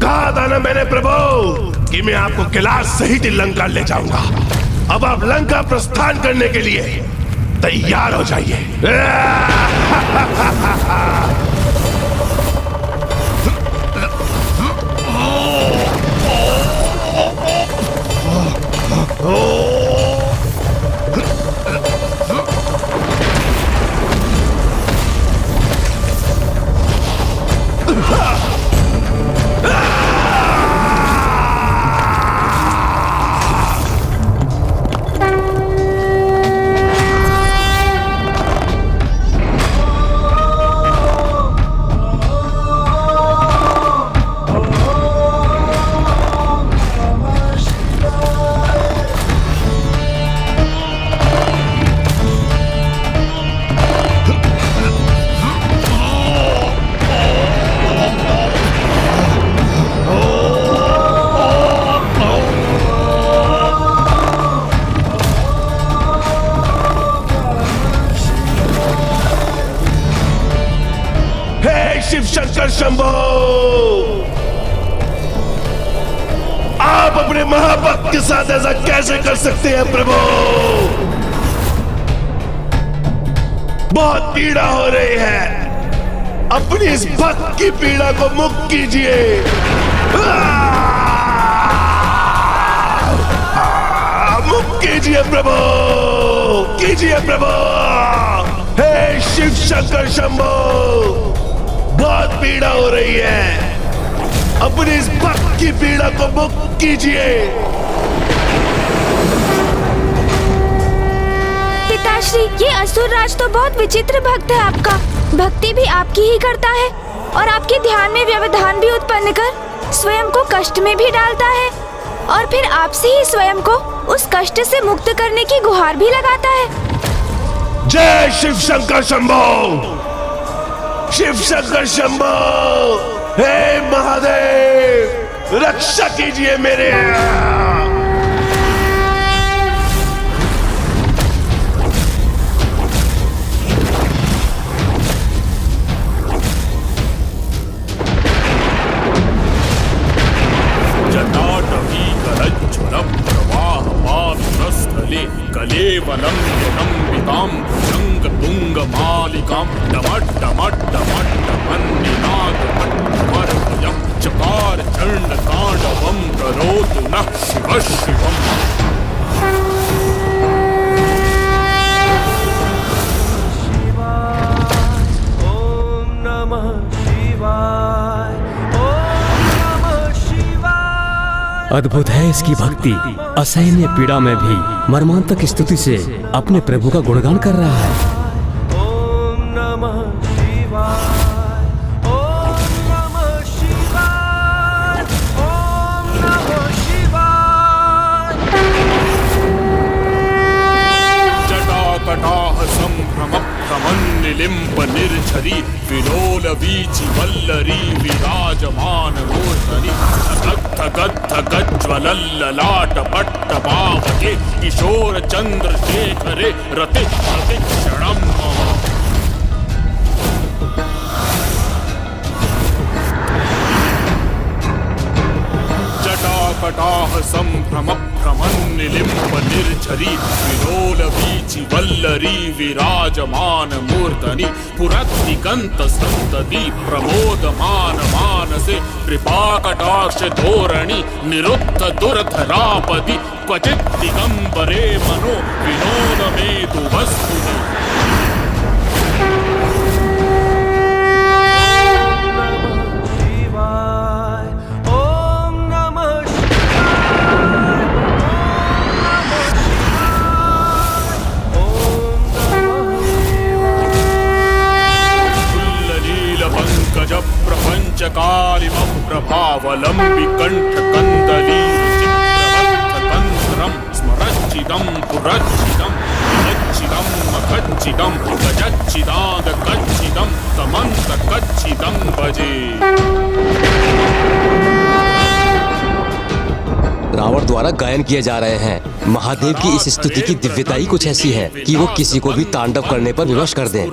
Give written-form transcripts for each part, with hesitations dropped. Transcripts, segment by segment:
कहा था ना मैंने प्रभु कि मैं आपको कैलाश सहित लंका ले जाऊंगा। अब आप लंका प्रस्थान करने के लिए तैयार हो जाइए। शिव शंकर शंभो, आप अपने महाभक्त के साथ ऐसा कैसे कर सकते हैं प्रभु? बहुत पीड़ा हो रही है, अपनी इस भक्त की पीड़ा को मुक्त कीजिए। मुक्त कीजिए प्रभु, कीजिए प्रभु। हे शिव शंकर शंभो, बहुत पीड़ा हो रही है, अपनी इस भक्त की पीड़ा को मुक्त कीजिए। पिताश्री, ये असुर राज तो बहुत विचित्र भक्त है आपका। भक्ति भी आपकी ही करता है और आपके ध्यान में व्यवधान भी उत्पन्न कर स्वयं को कष्ट में भी डालता है और फिर आपसे ही स्वयं को उस कष्ट से मुक्त करने की गुहार भी लगाता है। जय शिव शंकर शंभो, शिव शंकर शंभो। हे महादेव, रक्षा कीजिए मेरे। जटाटवीकरज्ज्वलं प्रवाहपावितस्थले कलेवलं यनम्बितां भुजङ्गतुङ्गमालिकां डमड्डमड्डमड्डमन्निनादमड्डमर्वयं चकार चण्डताण्डवं करोतु नः शिवः शिवम्। अद्भुत है इसकी भक्ति। असहनीय पीड़ा में भी मर्मांतक स्तुति से अपने प्रभु का गुणगान कर रहा है। ओम नमः शिवाय, ओम नमः शिवाय, ओम नमः शिवाय। जटाकटाह संभ्रम प्रमन्निलिम्ब निर्झरी विलोल वीचि वल्लरी विराजमान मूर्धनि गद्ध गद्ध गज्ज्वलल्ललाट पट्टपावके किशोर चन्द्रशेखरे रति रति क्षणं मम। जटाकटाह संभ्रम प्रमन्निलिम्ब निर्झरी विलोल वीचि वल्लरी विराजमान मूर्धनि पुरद्दिगन्त सन्तति प्रमोदमान मानसे कृपाकटाक्ष धोरणि निरुद्ध दुर्धरापदि क्वचित् दिगम्बरे मनो विनोदमेतु वस्तुनि। प्रपंचकारिमं प्रभावलंबि कंठकंदली चित्रवत्तंत्रं स्मरच्चिदं पुरच्चिदं गच्चिदं मखच्चिदं गजच्चिदागच्चिदं तमन्तकच्चिदं भजे। रावण द्वारा द्वारा गायन किए जा रहे हैं। महादेव की इस स्तुति की दिव्यता ही कुछ ऐसी है कि वो किसी को भी तांडव करने पर विवश कर दें।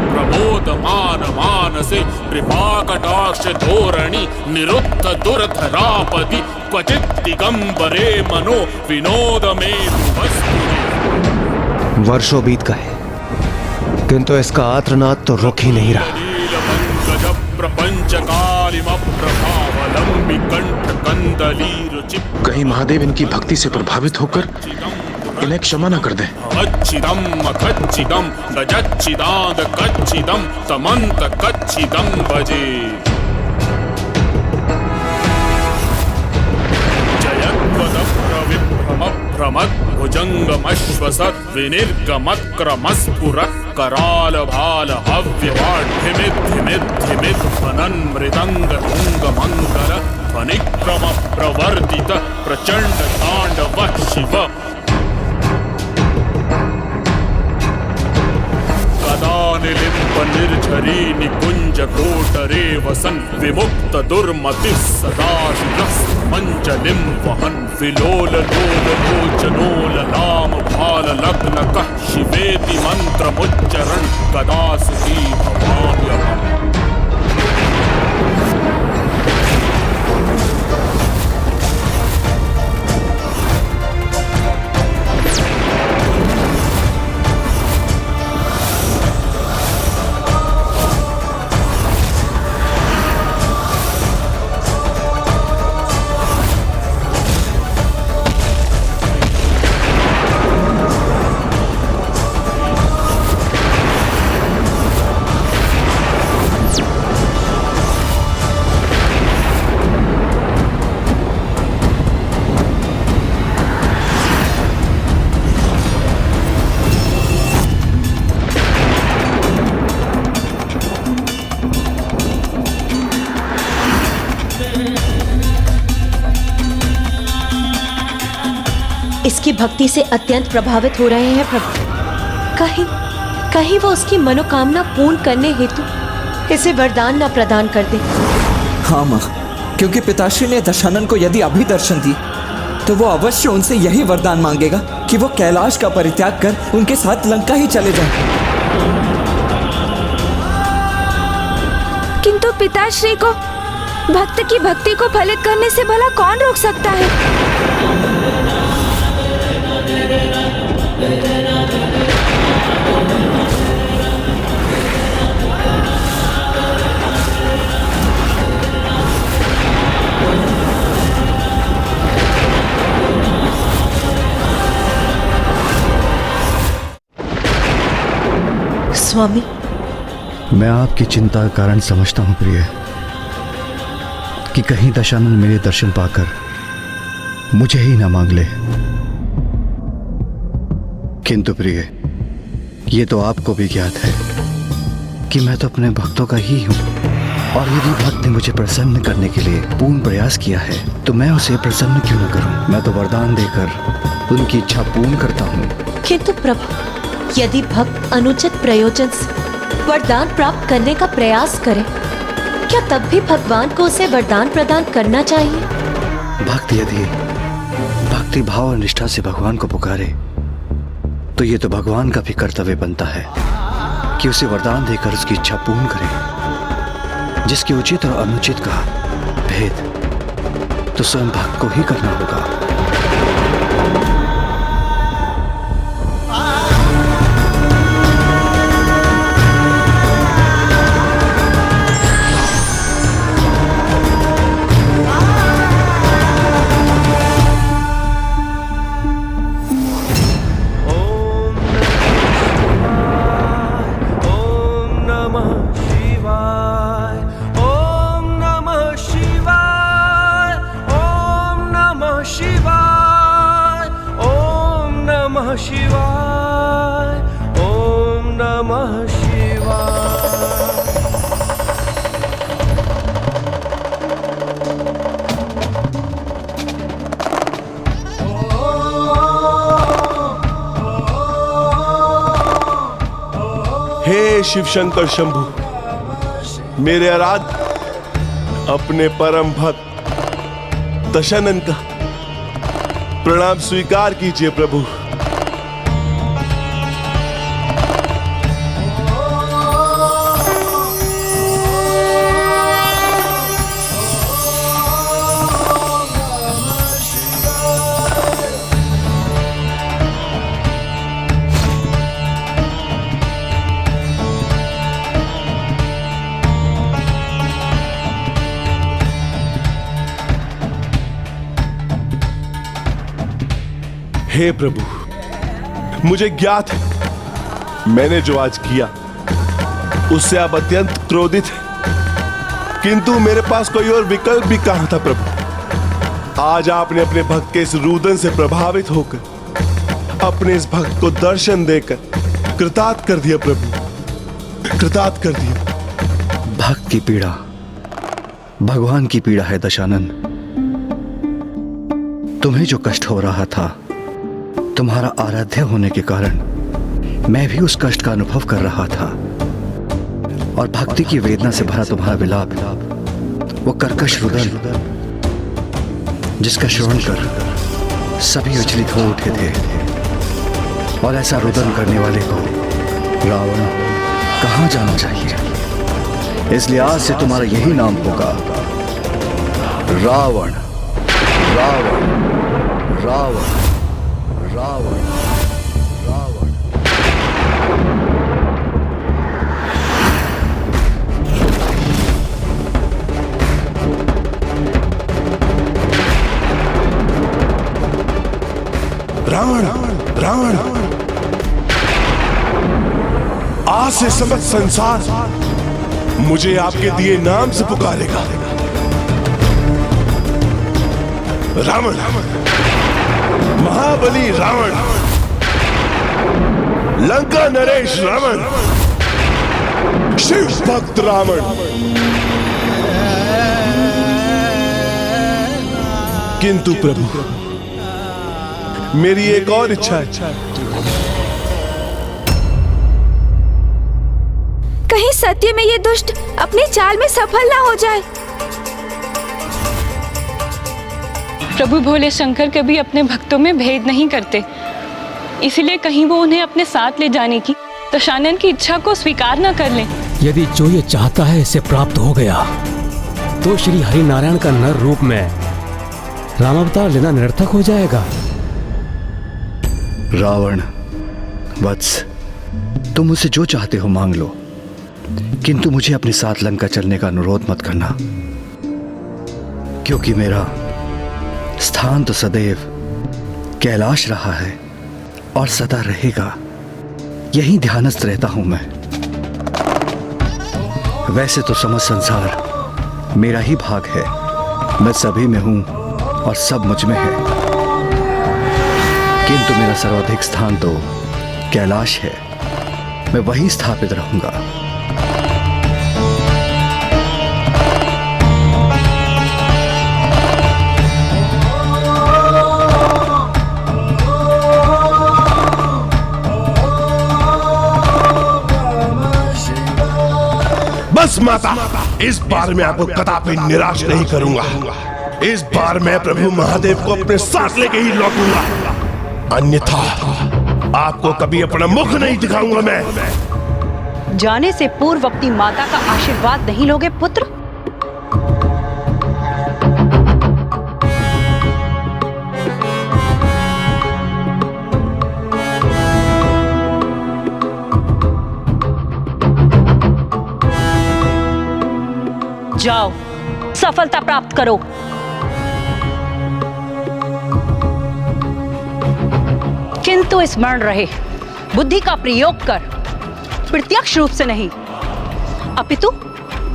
प्रबोधमान मानसे कृपाकटाक्ष धोरणि निरुद्ध दुर्धरापदि क्वचित् दिगंबरे मनो विनोद में वर्षों बीत गए किंतु इसका आर्तनाद तो रुक ही नहीं रहा। प्रपंच कालिमप्रभावलंबि कंठ कंदली रुचि कहीं महादेव इनकी भक्ति से प्रभावित होकर इन्हें क्षमा न कर दें। अच्छिदम अखच्चिदम गजच्चिदाद कच्चिदम तमंत कच्चिदम भजे जयद्वदप्रविभ्रमभ्रमद् भुजंगमश्वसत् विनिर्गमत्क्रमस्फुरत् कराल भाल हव्यवाढ्यमिद्धिमिद्धिमिद् फनन्मृदंग तुंगमंगल फनिक्रम प्रवर्तित प्रचंड तांडव शिव निलिम्ब निर्झरी निकुंज कोटरे वसन विमुक्त दुर्मति सदा मंजलिम वहन विलोल लोल लोचनोल लाम भाल लग्न कः शिवेति मंत्र मुच्चरण कदासुती भवाम्यहम्। इसकी भक्ति से अत्यंत प्रभावित हो रहे हैं प्रभु। कहीं वो उसकी मनोकामना पूर्ण करने हेतु इसे वरदान न प्रदान कर दे। हाँ माँ, क्योंकि पिताश्री ने दशानन को यदि अभी दर्शन दी तो वो अवश्य उनसे यही वरदान मांगेगा कि वो कैलाश का परित्याग कर उनके साथ लंका ही चले जाएं। किंतु पिताश्री को भक्त की भक्ति को फलित करने से भला कौन रोक सकता है? स्वामी, मैं आपकी चिंता का कारण समझता हूं प्रिय, कि कहीं दशानन मेरे दर्शन पाकर मुझे ही ना मांग ले। किंतु प्रिय, ये तो आपको भी ज्ञात है कि मैं तो अपने भक्तों का ही हूं, और यदि भक्त ने मुझे प्रसन्न करने के लिए पूर्ण प्रयास किया है तो मैं उसे प्रसन्न क्यों न करूं। मैं तो वरदान देकर उनकी इच्छा पूर्ण करता हूं। किंतु प्रभु, यदि भक्त अनुचित प्रयोजन से वरदान प्राप्त करने का प्रयास करे, क्या तब भी भगवान को उसे वरदान प्रदान करना चाहिए? भक्त यदि भक्ति भाव और निष्ठा से भगवान को पुकारे तो ये तो भगवान का भी कर्तव्य बनता है कि उसे वरदान देकर उसकी इच्छा पूर्ण करे। जिसके उचित और अनुचित का भेद तो स्वयं भक्त को ही करना होगा। हे शिव शंकर शंभु, मेरे आराध्य अपने परम भक्त दशानन का प्रणाम स्वीकार कीजिए प्रभु। हे प्रभु, मुझे ज्ञात है मैंने जो आज किया उससे आप अत्यंत क्रोधित हैं, किंतु मेरे पास कोई और विकल्प भी कहां था प्रभु। आज आपने अपने भक्त के इस रुदन से प्रभावित होकर अपने इस भक्त को दर्शन देकर कृतार्थ कर दिया प्रभु, कृतार्थ कर दिया। भक्त की पीड़ा भगवान की पीड़ा है दशानन। तुम्हें जो कष्ट हो रहा था तुम्हारा आराध्य होने के कारण मैं भी उस कष्ट का अनुभव कर रहा था, और भक्ति की वेदना से भरा तुम्हारा विलाप, वो कर्कश रुदन जिसका श्रवण कर सभी विचलित हो उठे थे। और ऐसा रुदन करने वाले को रावण कहां जाना चाहिए। इसलिए आज से तुम्हारा यही नाम होगा, रावण रावण रावण रावण रावण। रावण रावण आज से समस्त संसार मुझे आपके दिए नाम से पुकारेगा। रावण महाबली रावण, लंका नरेश रावण, शिव भक्त रावण। किंतु प्रभु मेरी एक और इच्छा है। कहीं सत्य में ये दुष्ट अपनी चाल में सफल ना हो जाए। प्रभु भोले शंकर कभी अपने भक्तों में भेद नहीं करते, इसलिए कहीं वो उन्हें अपने साथ ले जाने की दशानन की इच्छा को स्वीकार न कर लें। यदि जो ये चाहता है इसे प्राप्त हो गया तो श्री हरि नारायण का नर रूप में रामावतार लेना निरर्थक हो जाएगा। रावण वत्स, तुम मुझसे जो चाहते हो मांग लो, किंतु मुझे अपने साथ लंका चलने का अनुरोध मत करना, क्योंकि मेरा स्थान तो सदैव कैलाश रहा है और सदा रहेगा। यहीं ध्यानस्थ रहता हूं मैं। वैसे तो समस्त संसार मेरा ही भाग है, मैं सभी में हूं और सब मुझ में है, किंतु मेरा सर्वाधिक स्थान तो कैलाश है। मैं वहीं स्थापित रहूंगा। बस माता, इस बार मैं आपको कदापि निराश नहीं करूंगा। इस बार मैं प्रभु महादेव को अपने साथ लेके ही लौटूंगा, अन्यथा आपको कभी अपना मुख नहीं दिखाऊंगा मैं। जाने से पूर्व अपनी माता का आशीर्वाद नहीं लोगे पुत्र? जाओ, सफलता प्राप्त करो। किंतु स्मरण रहे, बुद्धि का प्रयोग कर, प्रत्यक्ष रूप से नहीं अपितु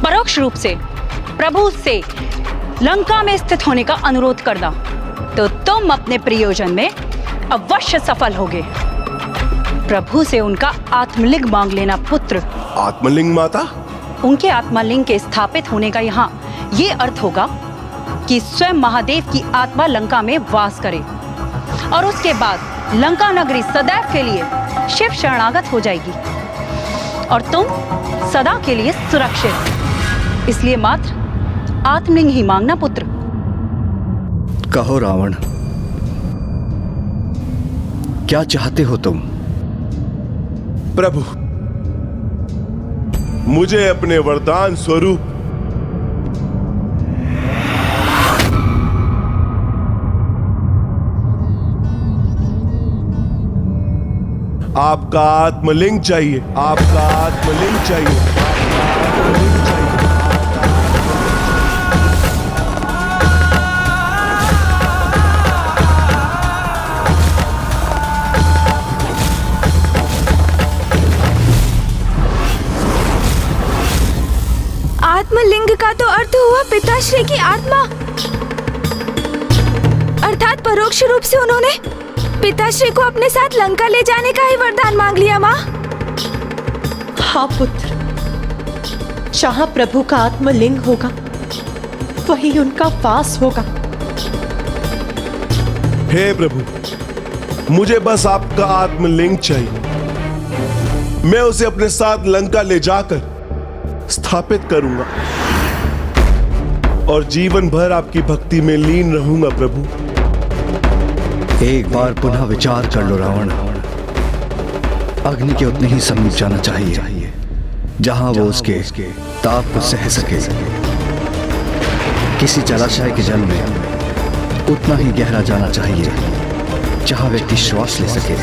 परोक्ष रूप से प्रभु से लंका में स्थित होने का अनुरोध करना, तो तुम अपने प्रयोजन में अवश्य सफल होगे। प्रभु से उनका आत्मलिंग मांग लेना पुत्र। आत्मलिंग माता? उनके आत्मलिंग के स्थापित होने का यहाँ ये अर्थ होगा कि स्वयं महादेव की आत्मा लंका में वास करे, और उसके बाद लंका नगरी सदैव के लिए शिव शरणागत हो जाएगी और तुम सदा के लिए सुरक्षित। इसलिए मात्र आत्मलिंग ही मांगना पुत्र। कहो रावण, क्या चाहते हो तुम? प्रभु, मुझे अपने वरदान स्वरूप आपका आत्मलिंग चाहिए। आपका आत्मलिंग चाहिए। आपका आत्मलिंग चाहिए। आत्मलिंग का तो अर्थ हुआ पिताश्री की आत्मा, अर्थात परोक्ष रूप से उन्होंने पिताश्री को अपने साथ लंका ले जाने का ही वरदान मांग लिया माँ। हाँ पुत्र, जहाँ प्रभु का आत्मलिंग होगा वही उनका वास होगा। हे प्रभु, मुझे बस आपका आत्मलिंग चाहिए। मैं उसे अपने साथ लंका ले जाकर स्थापित करूंगा और जीवन भर आपकी भक्ति में लीन रहूंगा प्रभु। एक बार पुनः विचार कर लो रावण। अग्नि के उतने ही समीप जाना चाहिए जहां वो उसके ताप को सह सके। किसी जलाशय के जल में उतना ही गहरा जाना चाहिए जहां व्यक्ति श्वास ले सके।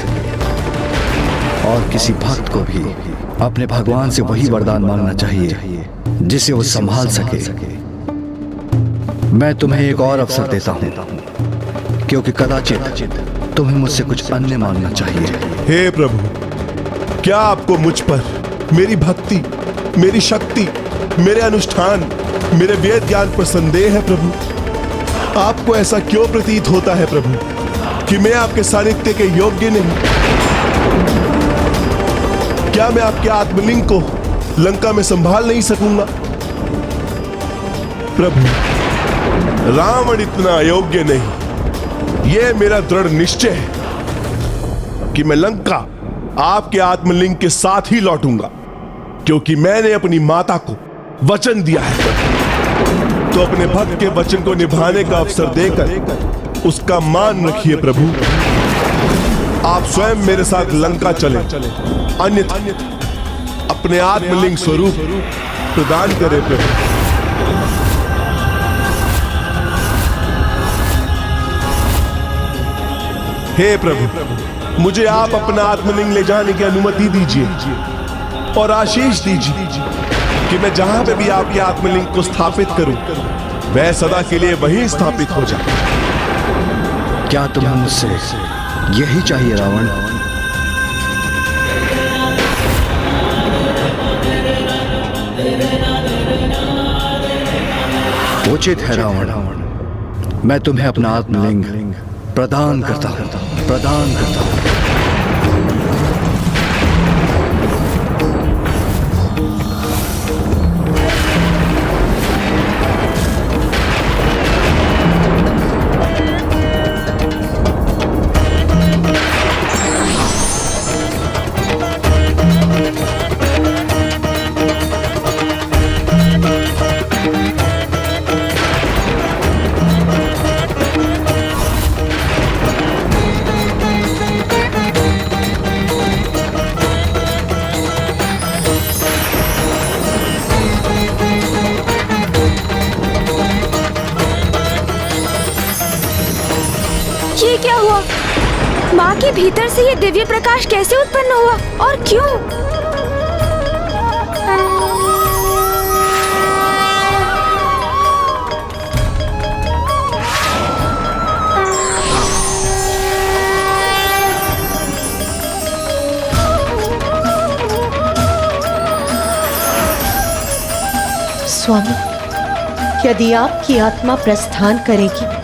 और किसी भक्त को भी अपने भगवान से वही वरदान मांगना चाहिए जिसे वो संभाल सके। मैं तुम्हें एक और अवसर देता हूं, क्योंकि कदाचित तुम्हें मुझसे कुछ अन्य मांगना चाहिए। हे प्रभु, क्या आपको मुझ पर, मेरी भक्ति, मेरी शक्ति, मेरे अनुष्ठान, मेरे वेद ज्ञान पर संदेह है प्रभु? आपको ऐसा क्यों प्रतीत होता है प्रभु कि मैं आपके सानिध्य के योग्य नहीं? क्या मैं आपके आत्मलिंग को लंका में संभाल नहीं सकूंगा? प्रभु, रावण इतना अयोग्य नहीं। यह मेरा दृढ़ निश्चय है कि मैं लंका आपके आत्मलिंग के साथ ही लौटूंगा, क्योंकि मैंने अपनी माता को वचन दिया है। तो अपने भक्त के वचन को निभाने का अवसर देकर उसका मान रखिए प्रभु। आप स्वयं मेरे साथ लंका चले, अन्यथा अपने आत्मलिंग स्वरूप प्रदान करें प्रभु। हे प्रभु, मुझे आप अपना आत्मलिंग ले जाने की अनुमति दीजिए और आशीष दीजिए कि मैं जहां पे भी आपके आत्मलिंग को स्थापित करूं, वह सदा के लिए वहीं स्थापित हो जाए। क्या तुम्हें मुझसे यही चाहिए रावण? उचित है रावण, मैं तुम्हें अपना आत्मलिंग प्रदान करता हूं, प्रदान करता हूं। ये क्या हुआ? माँ के भीतर से ये दिव्य प्रकाश कैसे उत्पन्न हुआ और क्यों? स्वामी, यदि आपकी आत्मा प्रस्थान करेगी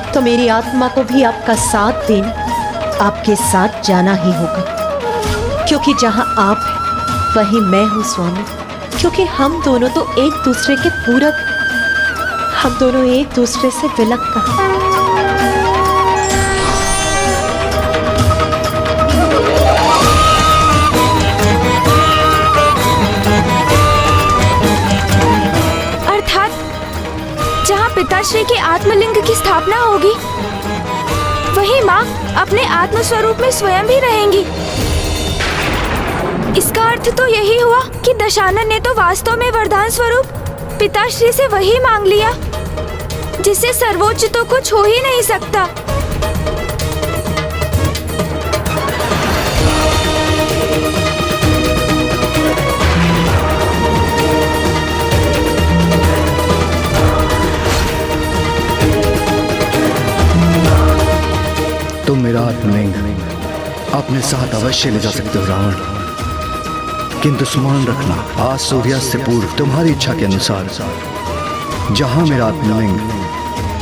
तो मेरी आत्मा को भी आपका साथ देना, आपके साथ जाना ही होगा, क्योंकि जहां आप हैं वहीं मैं हूं स्वामी। क्योंकि हम दोनों तो एक दूसरे के पूरक, हम दोनों एक दूसरे से विलग कहां। पिताश्री के आत्मलिंग की स्थापना होगी, वही माँ अपने आत्म स्वरूप में स्वयं भी रहेंगी। इसका अर्थ तो यही हुआ कि दशानन ने तो वास्तव में वरदान स्वरूप पिताश्री से वही मांग लिया जिससे सर्वोच्च तो कुछ हो ही नहीं सकता। तुम मेरा आत्मलिंग अपने साथ अवश्य ले जा सकते हो रावण, किंतु स्मरण रखना आज सूर्यास्त से पूर्व तुम्हारी इच्छा के अनुसार जहां मेरा आत्मलिंग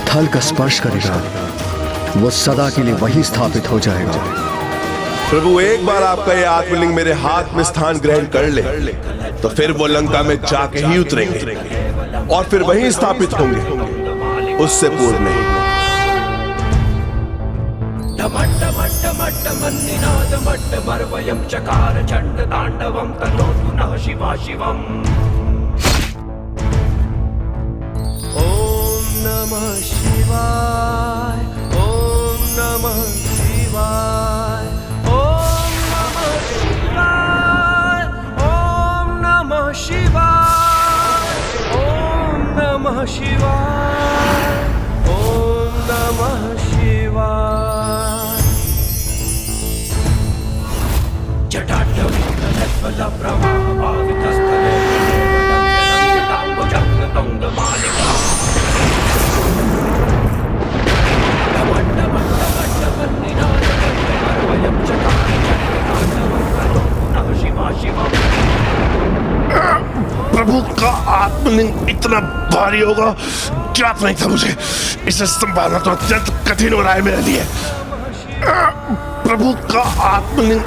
थल का स्पर्श करेगा वो सदा के लिए वही स्थापित हो जाएगा। प्रभु, एक बार आपका ये आत्मलिंग मेरे हाथ में स्थान ग्रहण कर ले तो फिर वो लंका में जाके ही उतरेंगे और फिर वहीं स्थापित होंगे, उससे पूर्व नहीं। ओम नमः शिवाय, ओम नमः शिवाय, ओम नमः शिवाय, ओम नमः शिवाय, ओम नमः शिवाय, ओम नमः शिवाय। प्रभु का आत्मलिंग इतना भारी होगा ज्ञात नहीं था मुझे। इसे संभालना तो अत्यंत कठिन हो रहा है मेरे लिए। प्रभु का आत्मलिंग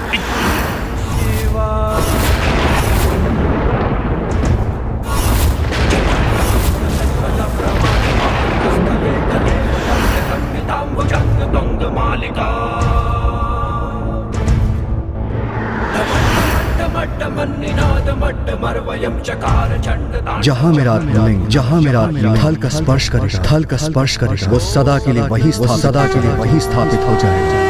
जहां मेरा आत्मलिंग थल का स्पर्श करेगा वो सदा के लिए वही स्थापित हो जाएगा।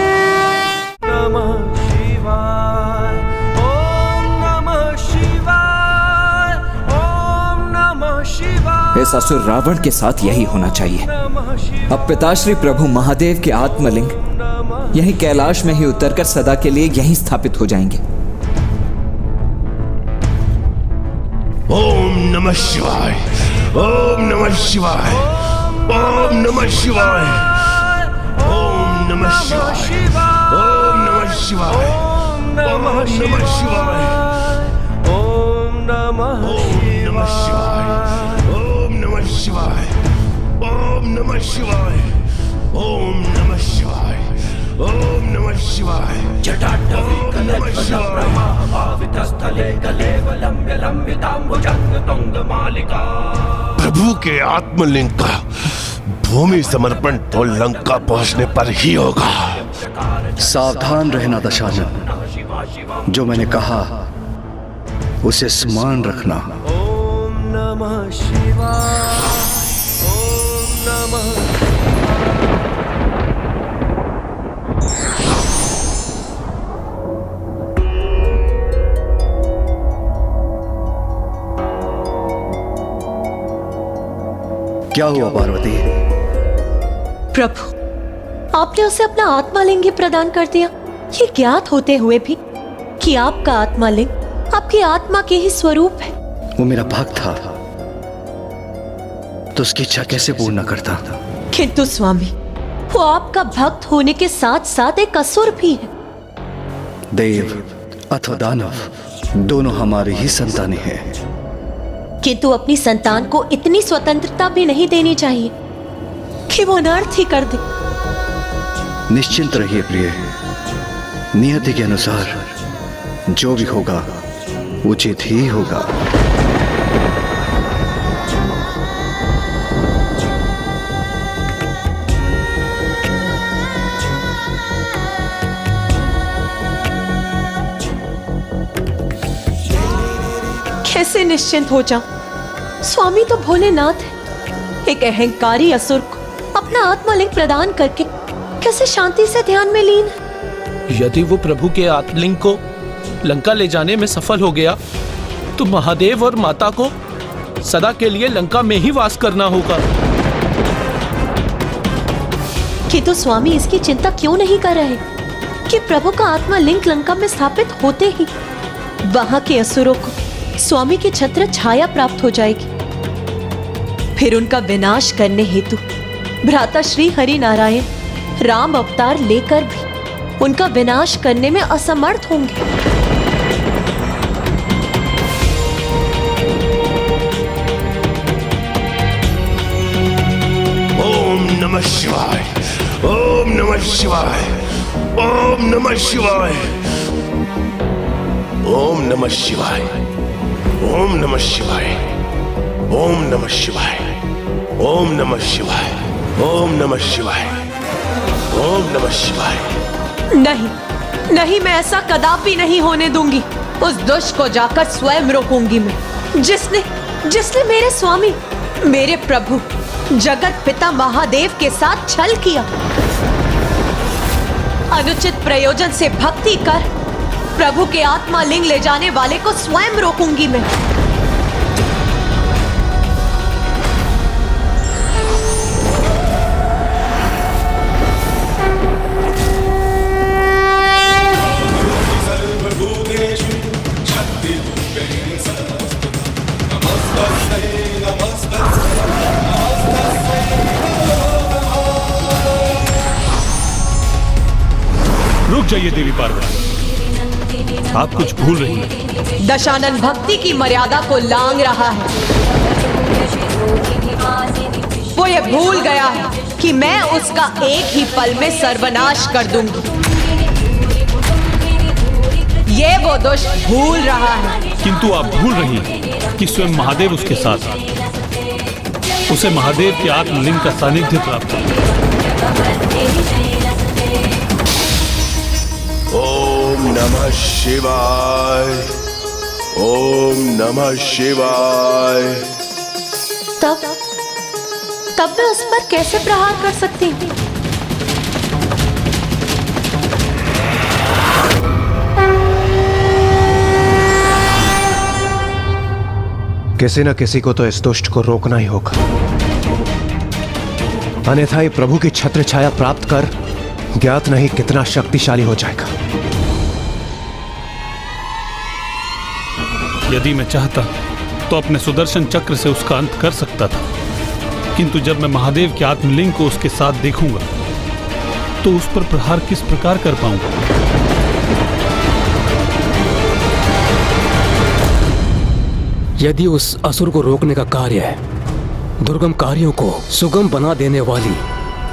नमः शिवाय, ओम नमः शिवाय, ओम नमः शिवाय। इस असुर रावण के साथ यही होना चाहिए। अब पिताश्री प्रभु महादेव के आत्मलिंग यही कैलाश में ही उतरकर सदा के लिए यहीं स्थापित हो जाएंगे। ओम नमः शिवाय, ओम नमः शिवाय, ओम नमः शिवाय, ओम नमः शिवाय, ओम नमः शिवाय, ओम नमः शिवाय, ओम नमः शिवाय, ओम नमः शिवाय, ओम नमः शिवाय, ओम नमः शिवाय, ओम नमः शिवाय, ओम नमः शिवाय। प्रभु के आत्मलिंग का भूमि समर्पण तो लंका पहुंचने पर ही होगा। सावधान रहना दशानन, जो मैंने कहा उसे स्मरण रखना। ओम नमः शिवाय, ओम नमः क्या हुआ पार्वती? प्रभु, आपने उसे अपना आत्मालिंग ही प्रदान कर दिया, ये ज्ञात होते हुए भी कि आपका आत्मालिंग आपकी आत्मा के ही स्वरूप है। वो मेरा भक्त था तो उसकी इच्छा कैसे पूर्ण करता? किंतु स्वामी, वो आपका भक्त होने के साथ साथ एक असुर भी है। देव अथवा दानव दोनों हमारी ही संतानें हैं, किंतु अपनी संतान को इतनी स्वतंत्रता भी नहीं देनी चाहिए कि वो अनर्थ ही कर दे। निश्चिंत रहिए प्रिय, नियति के अनुसार जो भी होगा उचित ही होगा। कैसे निश्चिंत हो जाऊं? स्वामी तो भोलेनाथ है, एक अहंकारी असुर को अपना आत्मलिंग प्रदान करके कैसे शांति से ध्यान में लीन है? यदि वो प्रभु के आत्मलिंग को लंका ले जाने में सफल हो गया तो महादेव और माता को सदा के लिए लंका में ही वास करना होगा। किंतु स्वामी इसकी चिंता क्यों नहीं कर रहे कि प्रभु का आत्मलिंग लंका में स्थापित होते ही वहां के असुरों को स्वामी की छत्र छाया प्राप्त हो जाएगी। फिर उनका विनाश करने हेतु भ्राता श्री हरि नारायण राम अवतार लेकर भी उनका विनाश करने में असमर्थ होंगे। ओम नमः शिवाय, ओम नमः शिवाय, ओम नमः शिवाय, ओम नमः शिवाय, ओम नमः शिवाय, ओम नमः शिवाय, ओम नमः शिवाय, ओम नमः शिवाय, ओम नमः शिवाय। नहीं नहीं, मैं ऐसा कदापि नहीं होने दूंगी। उस दुष्ट को जाकर स्वयं रोकूंगी मैं, जिसने मेरे स्वामी, मेरे प्रभु जगत पिता महादेव के साथ छल किया। अनुचित प्रयोजन से भक्ति कर प्रभु के आत्मा लिंग ले जाने वाले को स्वयं रोकूंगी मैं। रुक जाइए देवी पार्वती, आप कुछ भूल रही हैं। दशानन भक्ति की मर्यादा को लांघ रहा है। वो ये भूल गया है कि मैं उसका एक ही पल में सर्वनाश कर दूंगी। ये वो दुष्ट भूल रहा है। किंतु आप भूल रही हैं कि स्वयं महादेव उसके साथ हैं। उसे महादेव के आत्मलिंग का सानिध्य प्राप्त है। ओम नमः शिवाय, ओम नमः शिवाय। तब मैं उस पर कैसे प्रहार कर सकती हूँ? किसी न किसी को तो इस दुष्ट को रोकना ही होगा, अन्यथा ये प्रभु की छत्र छाया प्राप्त कर ज्ञात नहीं कितना शक्तिशाली हो जाएगा। यदि मैं चाहता तो अपने सुदर्शन चक्र से उसका अंत कर सकता था, किंतु जब मैं महादेव के आत्मलिंग को उसके साथ देखूंगा तो उस पर प्रहार किस प्रकार कर पाऊंगा? यदि उस असुर को रोकने का कार्य है दुर्गम कार्यों को सुगम बना देने वाली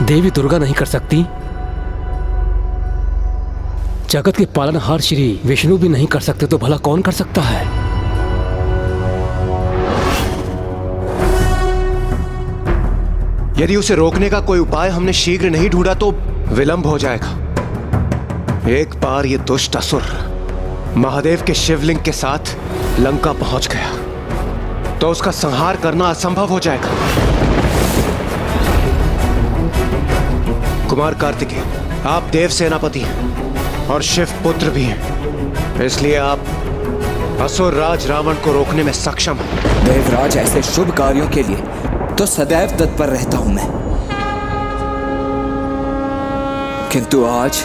देवी दुर्गा नहीं कर सकती, जगत के पालनहार श्री विष्णु भी नहीं कर सकते, तो भला कौन कर सकता है? यदि उसे रोकने का कोई उपाय हमने शीघ्र नहीं ढूंढा तो विलंब हो जाएगा। एक बार ये दुष्ट असुर महादेव के शिवलिंग के साथ लंका पहुंच गया तो उसका संहार करना असंभव हो जाएगा। कुमार कार्तिकेय, आप देव सेनापति हैं और शिव पुत्र भी हैं, इसलिए आप असुर राज रावण को रोकने में सक्षम हैं। देवराज, ऐसे शुभ कार्यों के लिए तो सदैव तत्पर रहता हूं मैं, किंतु आज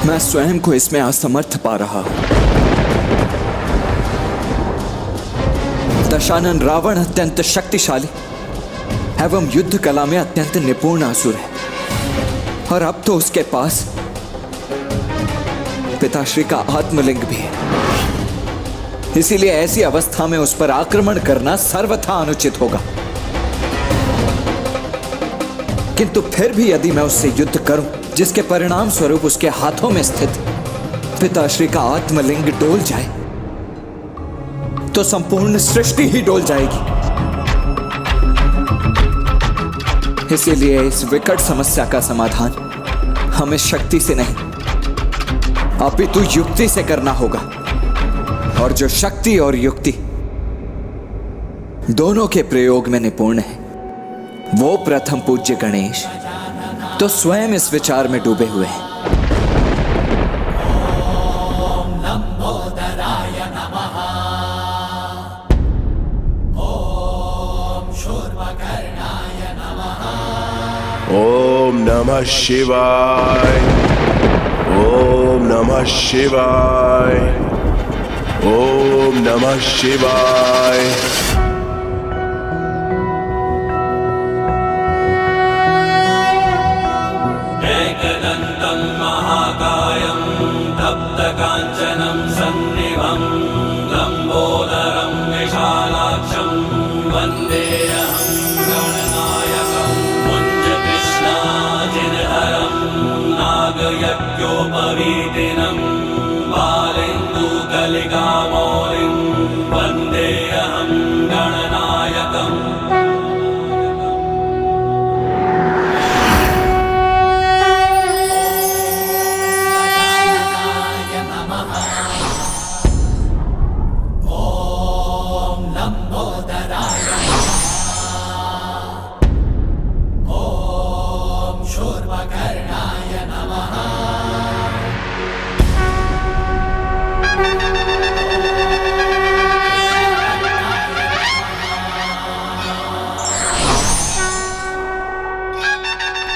मैं स्वयं को इसमें असमर्थ पा रहा हूं। दशानन रावण अत्यंत शक्तिशाली एवं युद्ध कला में अत्यंत निपुण असुर है, और अब तो उसके पास पिताश्री का आत्मलिंग भी है। इसीलिए ऐसी अवस्था में उस पर आक्रमण करना सर्वथा अनुचित होगा। किंतु फिर भी यदि मैं उससे युद्ध करूं, जिसके परिणाम स्वरूप उसके हाथों में स्थित पिताश्री का आत्मलिंग डोल जाए, तो संपूर्ण सृष्टि ही डोल जाएगी। इसीलिए इस विकट समस्या का समाधान हमें शक्ति से नहीं अपितु युक्ति से करना होगा, और जो शक्ति और युक्ति दोनों के प्रयोग में निपुण है। वो प्रथम पूज्य गणेश तो स्वयं इस विचार में डूबे हुए हैं। ओम नमः शिवाय। ओम नमः शिवाय। ओम नमः शिवाय। एकदन्तं महाकायं तप्तकाञ्चनं सन्निभं लम्बोदरं विशालाक्षं वन्देऽहं गणनायकं मुञ्जकृष्णाजिनहरं नागयज्ञोपवीतिनं बालेन्दुकलिकामौलिं वन्देऽहं गणनायकम्।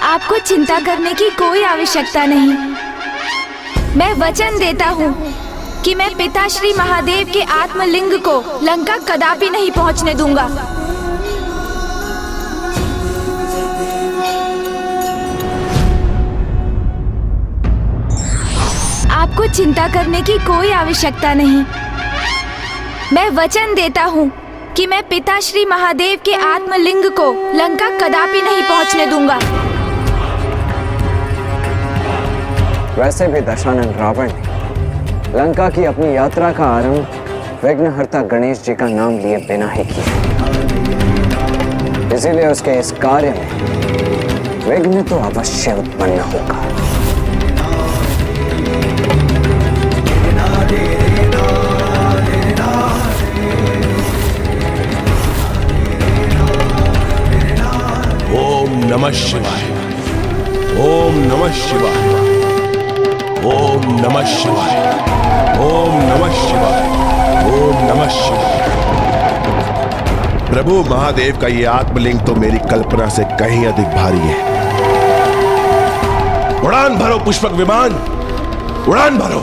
आपको चिंता करने की कोई आवश्यकता नहीं। मैं वचन देता हूँ कि मैं पिता श्री महादेव के आत्मलिंग को लंका कदापि नहीं पहुँचने दूंगा। आपको चिंता करने की कोई आवश्यकता नहीं। मैं वचन देता हूँ कि मैं पिता श्री महादेव के आत्मलिंग को लंका कदापि नहीं पहुँचने दूंगा। वैसे भी दशानन रावण ने लंका की अपनी यात्रा का आरंभ विघ्नहर्ता गणेश जी का नाम लिए बिना ही किया। इसीलिए उसके इस कार्य में विघ्न तो अवश्य उत्पन्न होगा। ओम नमः शिवाय। ओम नमः शिवाय। ओम नमः शिवाय। ओम नमः शिवाय। ओम नमः शिवाय। प्रभु महादेव का ये आत्मलिंग तो मेरी कल्पना से कहीं अधिक भारी है। उड़ान भरो पुष्पक विमान, उड़ान भरो।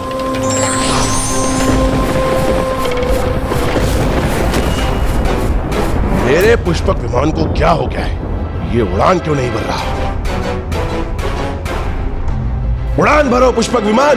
मेरे पुष्पक विमान को क्या हो गया है? ये उड़ान क्यों नहीं भर रहा? उड़ान भरो पुष्पक विमान।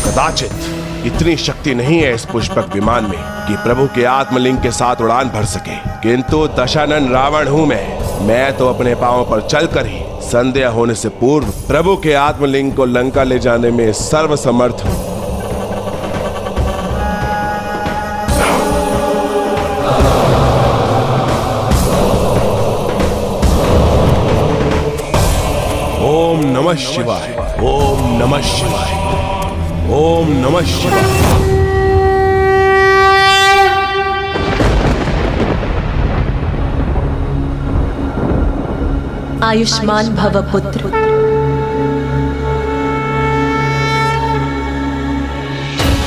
कदाचित इतनी शक्ति नहीं है इस पुष्पक विमान में कि प्रभु के आत्मलिंग के साथ उड़ान भर सके, किंतु दशानन रावण हूं मैं तो अपने पांवों पर चलकर ही संध्या होने से पूर्व प्रभु के आत्मलिंग को लंका ले जाने में सर्वसमर्थ हूं। ओम नमः शिवाय। ओम नमः शिवाय। ओम नमः शिवाय। आयुष्मान भव पुत्र।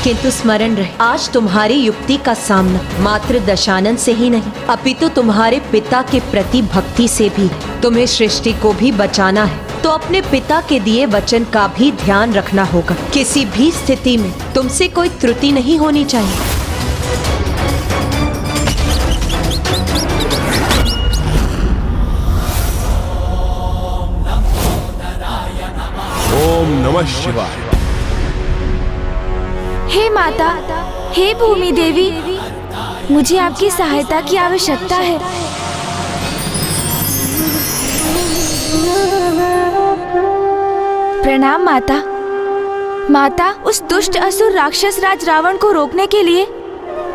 किंतु स्मरण रहे, आज तुम्हारी युक्ति का सामना मात्र दशानन से ही नहीं अपितु तुम्हारे पिता के प्रति भक्ति से भी है। तुम्हें सृष्टि को भी बचाना है तो अपने पिता के दिए वचन का भी ध्यान रखना होगा। किसी भी स्थिति में तुमसे कोई त्रुटि नहीं होनी चाहिए। ओम नमः शिवाय। हे माता, हे भूमि देवी, मुझे आपकी सहायता की आवश्यकता है। प्रणाम माता। माता, उस दुष्ट असुर राक्षस राज रावण को रोकने के लिए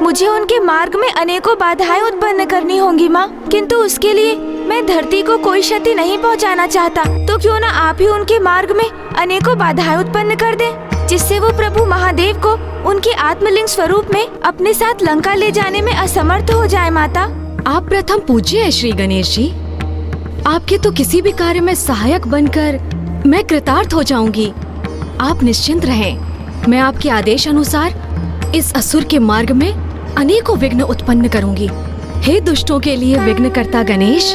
मुझे उनके मार्ग में अनेकों बाधाएं उत्पन्न करनी होंगी माँ। किंतु उसके लिए मैं धरती को कोई क्षति नहीं पहुँचाना चाहता। तो क्यों ना आप ही उनके मार्ग में अनेकों बाधाएं उत्पन्न कर दें, जिससे वो प्रभु महादेव को उनके आत्मलिंग स्वरूप में अपने साथ लंका ले जाने में असमर्थ हो जाए। माता, आप प्रथम पूज्य है श्री गणेश जी। आपके तो किसी भी कार्य में सहायक बनकर मैं कृतार्थ हो जाऊंगी। आप निश्चिंत रहें, मैं आपके आदेश अनुसार इस असुर के मार्ग में अनेकों विघ्न उत्पन्न करूंगी। हे दुष्टों के लिए विघ्नकर्ता गणेश,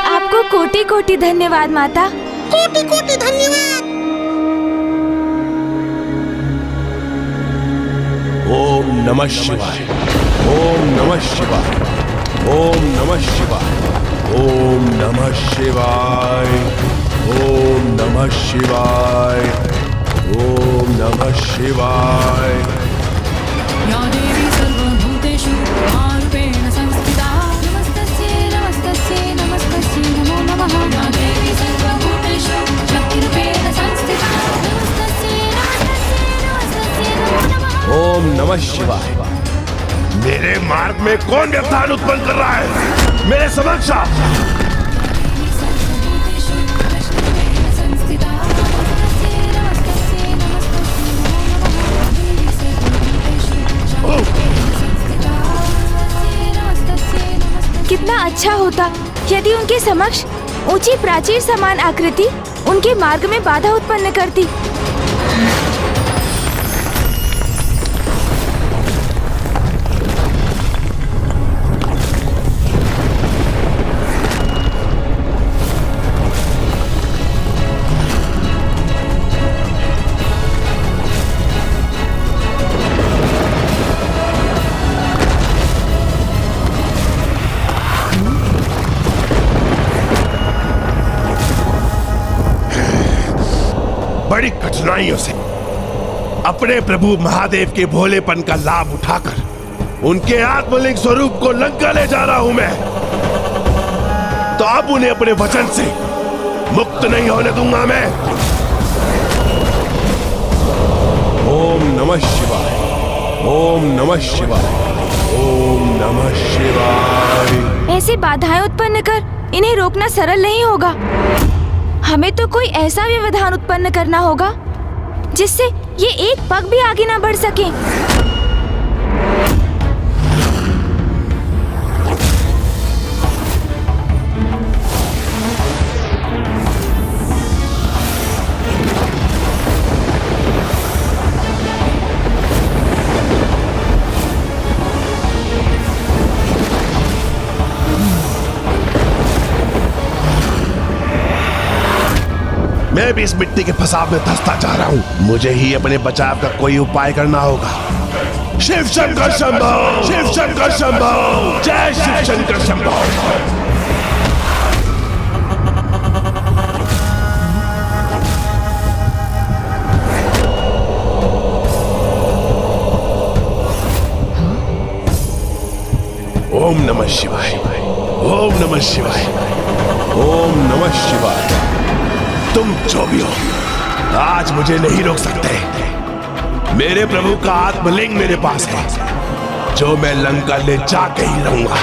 आपको कोटि कोटि धन्यवाद माता। कोटि कोटि धन्यवाद। ओम नमः शिवाय, ओम नमः शिवाय, ओम नमः शिवाय, ओम नमः शिवाय, ओम नमः शिवाय, ओम नमः शिवाय। या देवी सर्वभूतेषु रूपेण संस्थिता नमस्तस्यै नमस्तस्यै नमस्तस्यै नमो नमः। या देवी सर्वभूतेषु शक्तिरूपेण संस्थिता नमस्तस्यै नमस्तस्यै नमस्तस्यै नमो नमः। ओम नमः शिवाय। मेरे मार्ग में कौन व्यवधान उत्पन्न कर रहा है? मेरे समक्ष आ। कितना अच्छा होता यदि उनके समक्ष ऊंची प्राचीर समान आकृति उनके मार्ग में बाधा उत्पन्न करती। बड़ी कठिनाइयों से अपने प्रभु महादेव के भोलेपन का लाभ उठाकर उनके आत्मलिंग स्वरूप को लंका ले जा रहा हूं मैं। तो अब उन्हें अपने वचन से मुक्त नहीं होने दूंगा मैं। ओम नमः शिवाय, ओम नमः शिवाय, ओम नमः शिवाय। ऐसी बाधाएं उत्पन्न कर इन्हें रोकना सरल नहीं होगा। हमें तो कोई ऐसा व्यवधान उत्पन्न करना होगा जिससे ये एक पग भी आगे ना बढ़ सके। मैं भी इस मिट्टी के फसाव में धंसता जा रहा हूँ। मुझे ही अपने बचाव का कोई उपाय करना होगा। शिव शंकर शंभो, शिव शंकर शंभो, जय शिव शंकर शंभो। ओम नमः शिवाय, ओम नमः शिवाय, ओम नमः शिवाय। तुम जो भी हो, आज मुझे नहीं रोक सकते। मेरे प्रभु का आत्मलिंग मेरे पास है, जो मैं लंका ले जाके ही रहूंगा।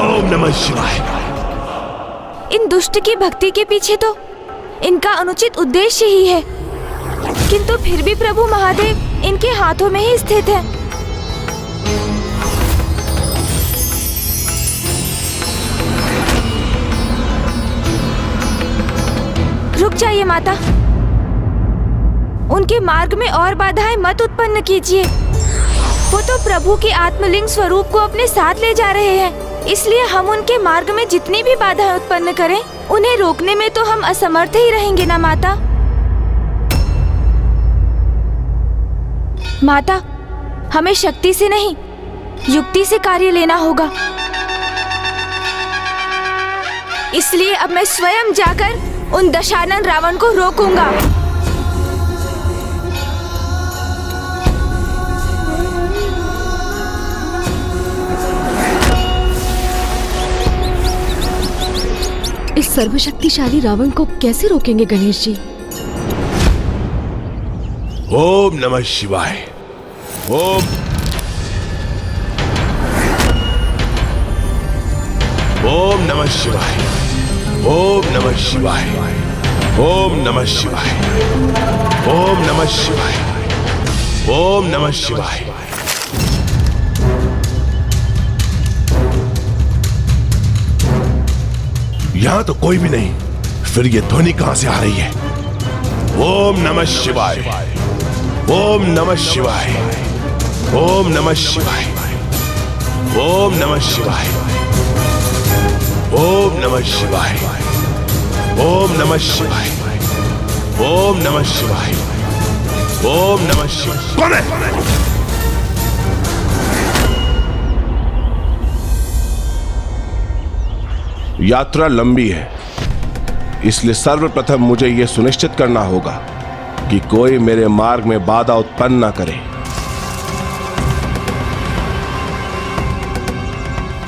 ओम नमः शिवाय। इन दुष्ट की भक्ति के पीछे तो इनका अनुचित उद्देश्य ही है, किंतु फिर भी प्रभु महादेव इनके हाथों में ही स्थित है। रुक जाइए माता, उनके मार्ग में और बाधाएं मत उत्पन्न कीजिए। वो तो प्रभु के आत्मलिंग स्वरूप को अपने साथ ले जा रहे हैं, इसलिए हम उनके मार्ग में जितनी भी बाधाएं उत्पन्न करें उन्हें रोकने में तो हम असमर्थ ही रहेंगे ना माता। माता, हमें शक्ति से नहीं युक्ति से कार्य लेना होगा। इसलिए अब मैं स्वयं जाकर उन दशानन रावण को रोकूंगा। इस सर्वशक्तिशाली रावण को कैसे रोकेंगे गणेश जी? ओम नमः शिवाय। ओम नमः शिवाय। ओम नमः शिवाय। ओम नमः शिवाय। ओम नमः शिवाय। ओम नमः शिवाय। यहां तो कोई भी नहीं, फिर ये ध्वनि कहां से आ रही है? ओम नमः शिवाय। ओम नमः शिवाय। ओम नमः शिवाय। ओम नमः शिवाय। ओम नमः शिवाय। ओम नमः शिवाय। ओम नमः शिवाय। ओम नमः शिवाय। कौन है? यात्रा लंबी है, इसलिए सर्वप्रथम मुझे यह सुनिश्चित करना होगा कि कोई मेरे मार्ग में बाधा उत्पन्न न करे।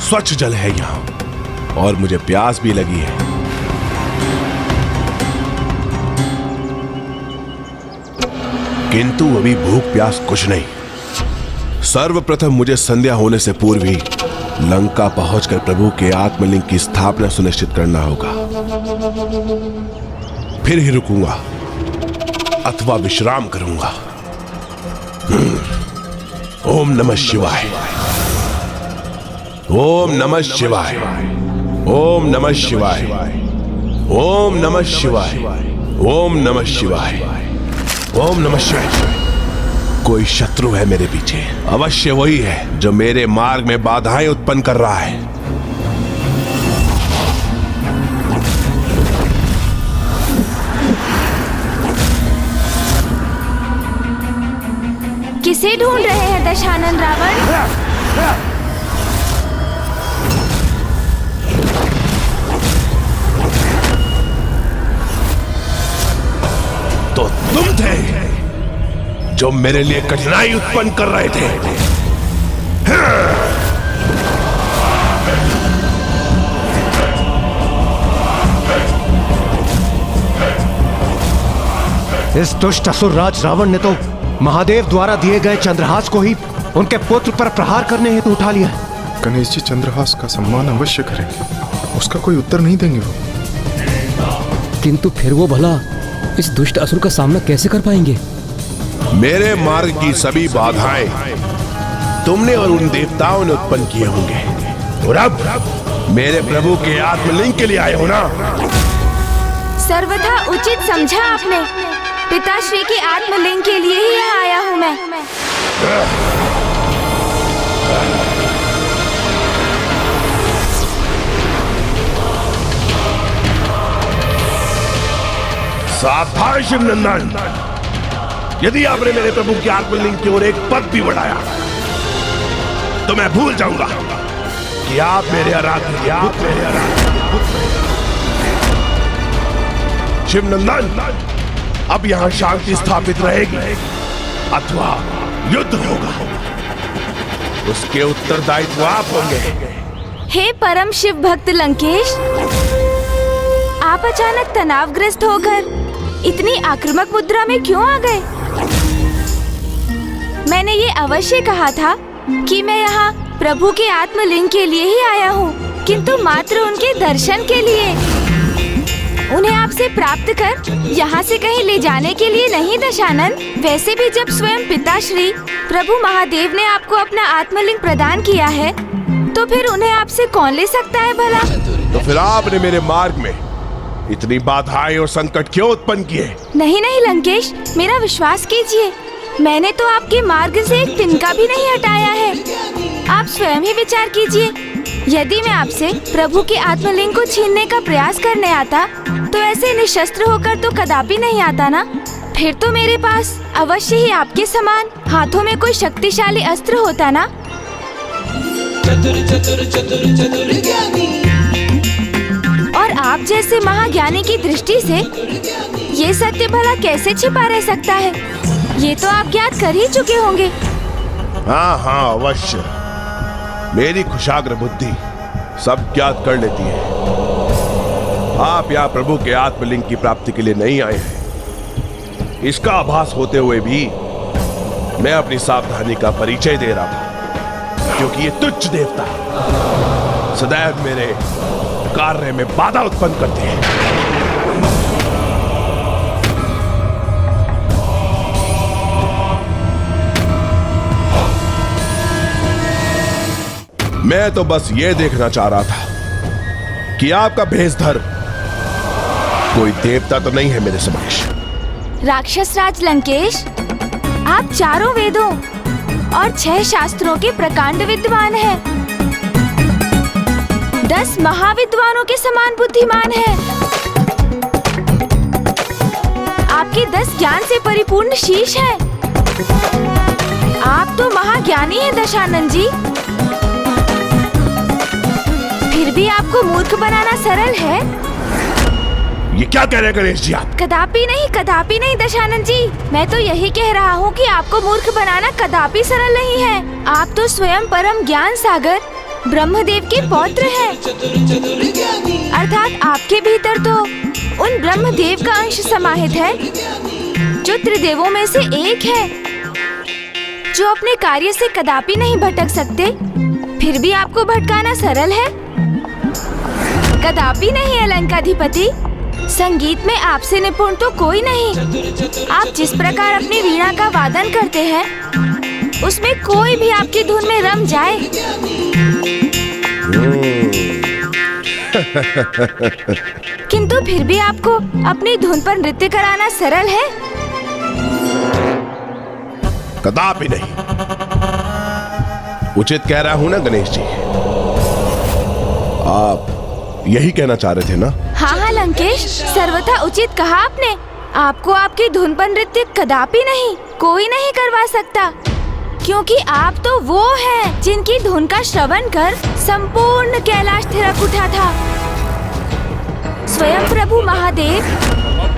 स्वच्छ जल है यहां और मुझे प्यास भी लगी है। किंतु अभी भूख प्यास कुछ नहीं। सर्वप्रथम मुझे संध्या होने से पूर्व ही लंका पहुंचकर प्रभु के आत्मलिंग की स्थापना सुनिश्चित करना होगा। फिर ही रुकूंगा अथवा विश्राम करूंगा। ओम नमः शिवाय। ओम नमः शिवाय। ओम नमः शिवाय। ओम नमः शिवाय। ओम नमः शिवाय। ओम नमः शिवाय। कोई शत्रु है मेरे पीछे, अवश्य वही है जो मेरे मार्ग में बाधाएं उत्पन्न कर रहा है। किसे ढूंढ रहे हैं दशानन रावण? तो तुम थे जो मेरे लिए कठिनाई उत्पन्न कर रहे थे। इस दुष्ट असुरराज रावण ने तो महादेव द्वारा दिए गए चंद्रहास को ही उनके पुत्र पर प्रहार करने हेतु उठा लिया है। गणेश जी चंद्रहास का सम्मान अवश्य करेंगे, उसका कोई उत्तर नहीं देंगे वो। किंतु फिर वो भला इस दुष्ट असुर का सामना कैसे कर पाएंगे? मेरे मार्ग की सभी बाधाएं तुमने और उन देवताओं ने उत्पन्न किए होंगे, और अब मेरे प्रभु के आत्मलिंग के लिए आए हो ना? सर्वथा उचित समझा आपने। पिताश्री के आत्मलिंग के लिए ही यहाँ आया हूँ मैं। सावधान शिवनंदन, यदि आपने मेरे प्रभु के आत्मलिंग की ओर एक पद भी बढ़ाया तो मैं भूल जाऊंगा कि आप मेरे आराध्य। शिवनंदन, अब यहां शांति स्थापित रहेगी अथवा युद्ध होगा, उसके उत्तरदायित्व आप होंगे। हे परम शिव भक्त लंकेश, आप अचानक तनावग्रस्त होकर इतनी आक्रामक मुद्रा में क्यों आ गए? मैंने ये अवश्य कहा था कि मैं यहाँ प्रभु के आत्मलिंग के लिए ही आया हूँ, किंतु मात्र उनके दर्शन के लिए। उन्हें आपसे प्राप्त कर यहाँ से कहीं ले जाने के लिए नहीं दशानन। वैसे भी जब स्वयं पिताश्री प्रभु महादेव ने आपको अपना आत्मलिंग प्रदान किया है, तो फिर उन्हें आपसे कौन ले सकता है भला? तो फिर आपने मेरे मार्ग में इतनी बाधाएं और संकट क्यों उत्पन्न किए? नहीं नहीं लंकेश, मेरा विश्वास कीजिए, मैंने तो आपके मार्ग से एक तिनका भी नहीं हटाया है। आप स्वयं ही विचार कीजिए, यदि मैं आपसे प्रभु के आत्मलिंग को छीनने का प्रयास करने आता तो ऐसे निशस्त्र होकर तो कदापि नहीं आता ना। फिर तो मेरे पास अवश्य ही आपके समान हाथों में कोई शक्तिशाली अस्त्र होता ना। चतुर चतुर चतुर चतुर ज्ञानी, और आप जैसे महाज्ञानी की दृष्टि से ये सत्य भला कैसे छिपा रह सकता है? ये तो आप ज्ञात कर ही चुके होंगे। हाँ हाँ अवश्य, मेरी कुशाग्र बुद्धि सब ज्ञात कर लेती है। आप यहाँ प्रभु के आत्मलिंग की प्राप्ति के लिए नहीं आए हैं। इसका आभास होते हुए भी मैं अपनी सावधानी का परिचय दे रहा था, क्योंकि ये तुच्छ देवता सदैव मेरे कार्य में बाधा उत्पन्न करते हैं। मैं तो बस ये देखना चाह रहा था कि आपका भेषधर कोई देवता तो नहीं है मेरे समक्ष। राक्षस राज लंकेश, आप चारों वेदों और 6 शास्त्रों के प्रकांड विद्वान हैं। 10 महाविद्वानों के समान बुद्धिमान हैं। आपके 10 ज्ञान से परिपूर्ण शीश है। आप तो महाज्ञानी हैं दशानन जी। फिर भी आपको मूर्ख बनाना सरल है। ये क्या कह रहे हैं गणेश जी आप? कदापि नहीं दशानन जी। मैं तो यही कह रहा हूँ कि आपको मूर्ख बनाना कदापि सरल नहीं है। आप तो स्वयं परम ज्ञान सागर ब्रह्मदेव के पौत्र हैं। अर्थात आपके भीतर तो उन ब्रह्मदेव का अंश समाहित है, जो त्रिदेवों में से एक है, जो अपने कार्य से कदापि नहीं भटक सकते। फिर भी आपको भटकाना सरल है। कदापि नहीं है लंकाधिपति। संगीत में आपसे निपुण तो कोई नहीं। आप जिस प्रकार अपनी वीणा का वादन करते हैं, उसमें कोई भी आपकी धुन में रम जाए। किंतु फिर भी आपको अपनी धुन पर नृत्य कराना सरल है। कदापि नहीं। उचित कह रहा हूं ना गणेश जी? आप यही कहना चाह रहे थे ना? हाँ लंकेश, सर्वथा उचित कहा आपने। आपको आपकी धुन पर नृत्य कदापि नहीं, कोई नहीं करवा सकता, क्योंकि आप तो वो हैं जिनकी धुन का श्रवण कर संपूर्ण कैलाश थिरक उठा था। स्वयं प्रभु महादेव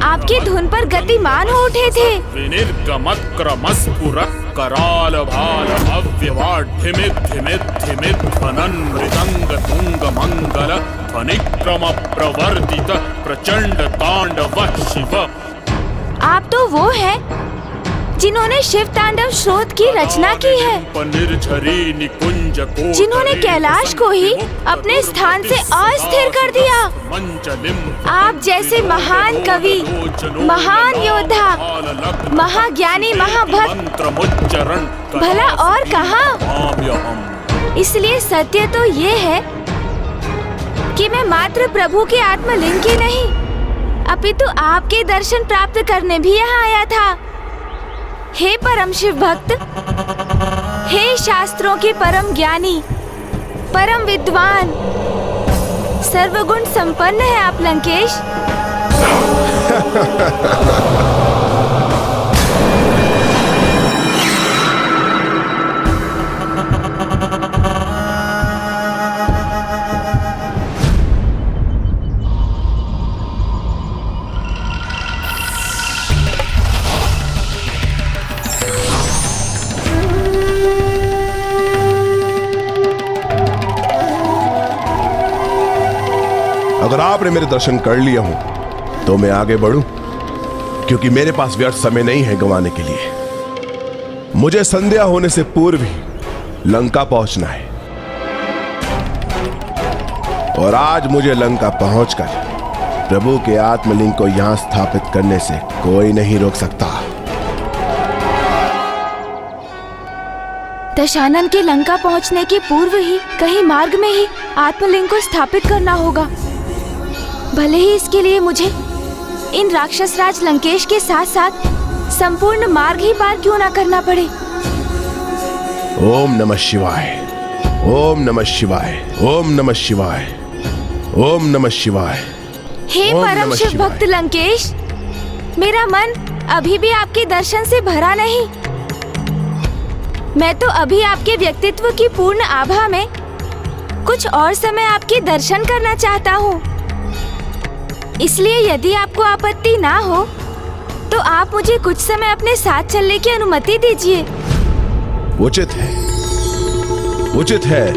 आपकी धुन पर गतिमान हो उठे थे। विनिर्गमत क्रमस्फुरत् कराल भाल अव्यवाढ्यमित ध्वनन् मृदंग तुंग मंगल ध्वनिक्रम प्रवर्तित प्रचंड तांडव शिव। आप तो वो है जिन्होंने शिव तांडव स्रोत की रचना की है, जिन्होंने कैलाश को ही अपने स्थान से अस्थिर कर दिया। आप जैसे महान कवि, महान योद्धा, महाज्ञानी, महाभक्त भला और कहाँ। इसलिए सत्य तो ये है कि मैं मात्र प्रभु के आत्मलिंग ही नहीं, अपितु आपके दर्शन प्राप्त करने भी यहाँ आया था। हे परम शिव भक्त, हे शास्त्रों के परम ज्ञानी, परम विद्वान, सर्वगुण संपन्न है आप लंकेश। अगर आपने मेरे दर्शन कर लिया हूं तो मैं आगे बढ़ूं, क्योंकि मेरे पास व्यर्थ समय नहीं है गंवाने के लिए। मुझे संध्या होने से पूर्व ही लंका पहुंचना है, और आज मुझे लंका पहुंचकर प्रभु के आत्मलिंग को यहां स्थापित करने से कोई नहीं रोक सकता। दशानन के लंका पहुंचने के पूर्व ही कहीं मार्ग में ही आत्मलिंग को स्थापित करना होगा। भले ही इसके लिए मुझे इन राक्षस राज लंकेश के साथ साथ संपूर्ण मार्ग ही पार क्यों ना करना पड़े। ओम नमः शिवाय, ओम नमः शिवाय, ओम नमः शिवाय, ओम नमः शिवाय। हे परम शिव भक्त लंकेश, मेरा मन अभी भी आपके दर्शन से भरा नहीं। मैं तो अभी आपके व्यक्तित्व की पूर्ण आभा में कुछ और समय आपके दर्शन करना चाहता हूँ। इसलिए यदि आपको आपत्ति ना हो तो आप मुझे कुछ समय अपने साथ चलने की अनुमति दीजिए। उचित है, उचित है,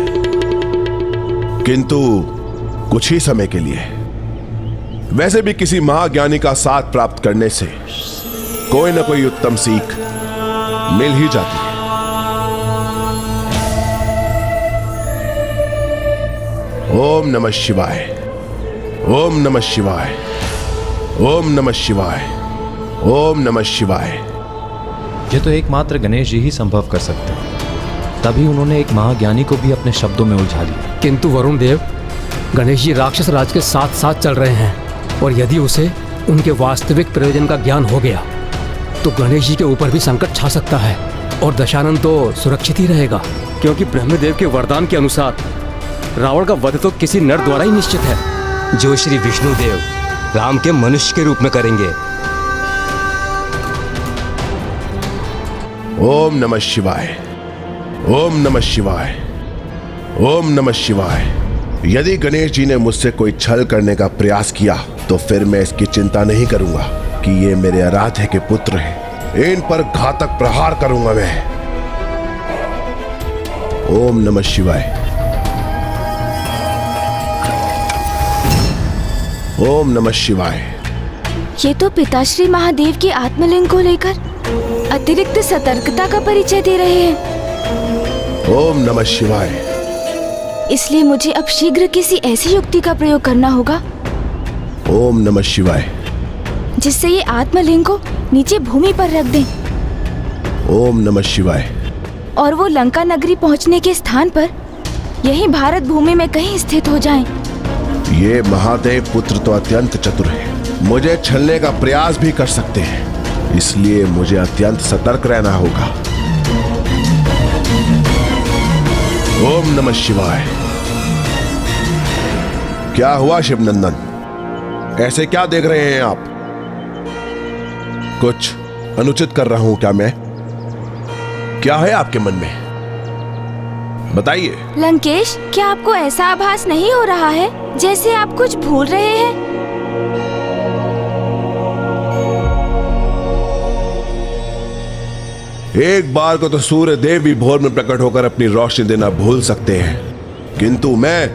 किंतु कुछ ही समय के लिए। वैसे भी किसी महाज्ञानी का साथ प्राप्त करने से कोई ना कोई उत्तम सीख मिल ही जाती है। ओम नमः शिवाय, ओम नमः शिवाय, ओम नमः शिवाय, ओम नमः शिवाय। ये तो एकमात्र गणेश जी ही संभव कर सकते हैं। तभी उन्होंने एक महाज्ञानी को भी अपने शब्दों में उलझा लिया। किंतु वरुण देव, गणेश जी राक्षस राज के साथ साथ चल रहे हैं और यदि उसे उनके वास्तविक प्रयोजन का ज्ञान हो गया तो गणेश जी के ऊपर भी संकट छा सकता है और दशानन तो सुरक्षित ही रहेगा, क्योंकि ब्रह्मदेव के वरदान के अनुसार रावण का वध तो किसी नर द्वारा ही निश्चित है, जो श्री विष्णुदेव राम के मनुष्य के रूप में करेंगे। ओम नमः शिवाय, ओम नमः शिवाय, ओम नमः शिवाय। यदि गणेश जी ने मुझसे कोई छल करने का प्रयास किया तो फिर मैं इसकी चिंता नहीं करूंगा कि ये मेरे आराध्य के पुत्र हैं। इन पर घातक प्रहार करूंगा मैं। ओम नमः शिवाय, ओम नमः शिवाय। ये तो पिताश्री महादेव की आत्मलिंग को लेकर अतिरिक्त सतर्कता का परिचय दे रहे हैं। ओम नमः शिवाय। इसलिए मुझे अब शीघ्र किसी ऐसी युक्ति का प्रयोग करना होगा ओम नमः शिवाय, जिससे ये आत्मलिंग को नीचे भूमि पर रख दें ओम नमः शिवाय। और वो लंका नगरी पहुंचने के स्थान पर यहीं भारत भूमि में कहीं स्थित हो जाएं। ये महादेव पुत्र तो अत्यंत चतुर है, मुझे छलने का प्रयास भी कर सकते हैं, इसलिए मुझे अत्यंत सतर्क रहना होगा। ओम नमः शिवाय। क्या हुआ शिवनंदन, ऐसे क्या देख रहे हैं आप? कुछ अनुचित कर रहा हूं क्या मैं? क्या है आपके मन में, बताइए। लंकेश, क्या आपको ऐसा आभास नहीं हो रहा है जैसे आप कुछ भूल रहे हैं? एक बार को तो सूर्य देव भी भोर में प्रकट होकर अपनी रोशनी देना भूल सकते हैं, किंतु मैं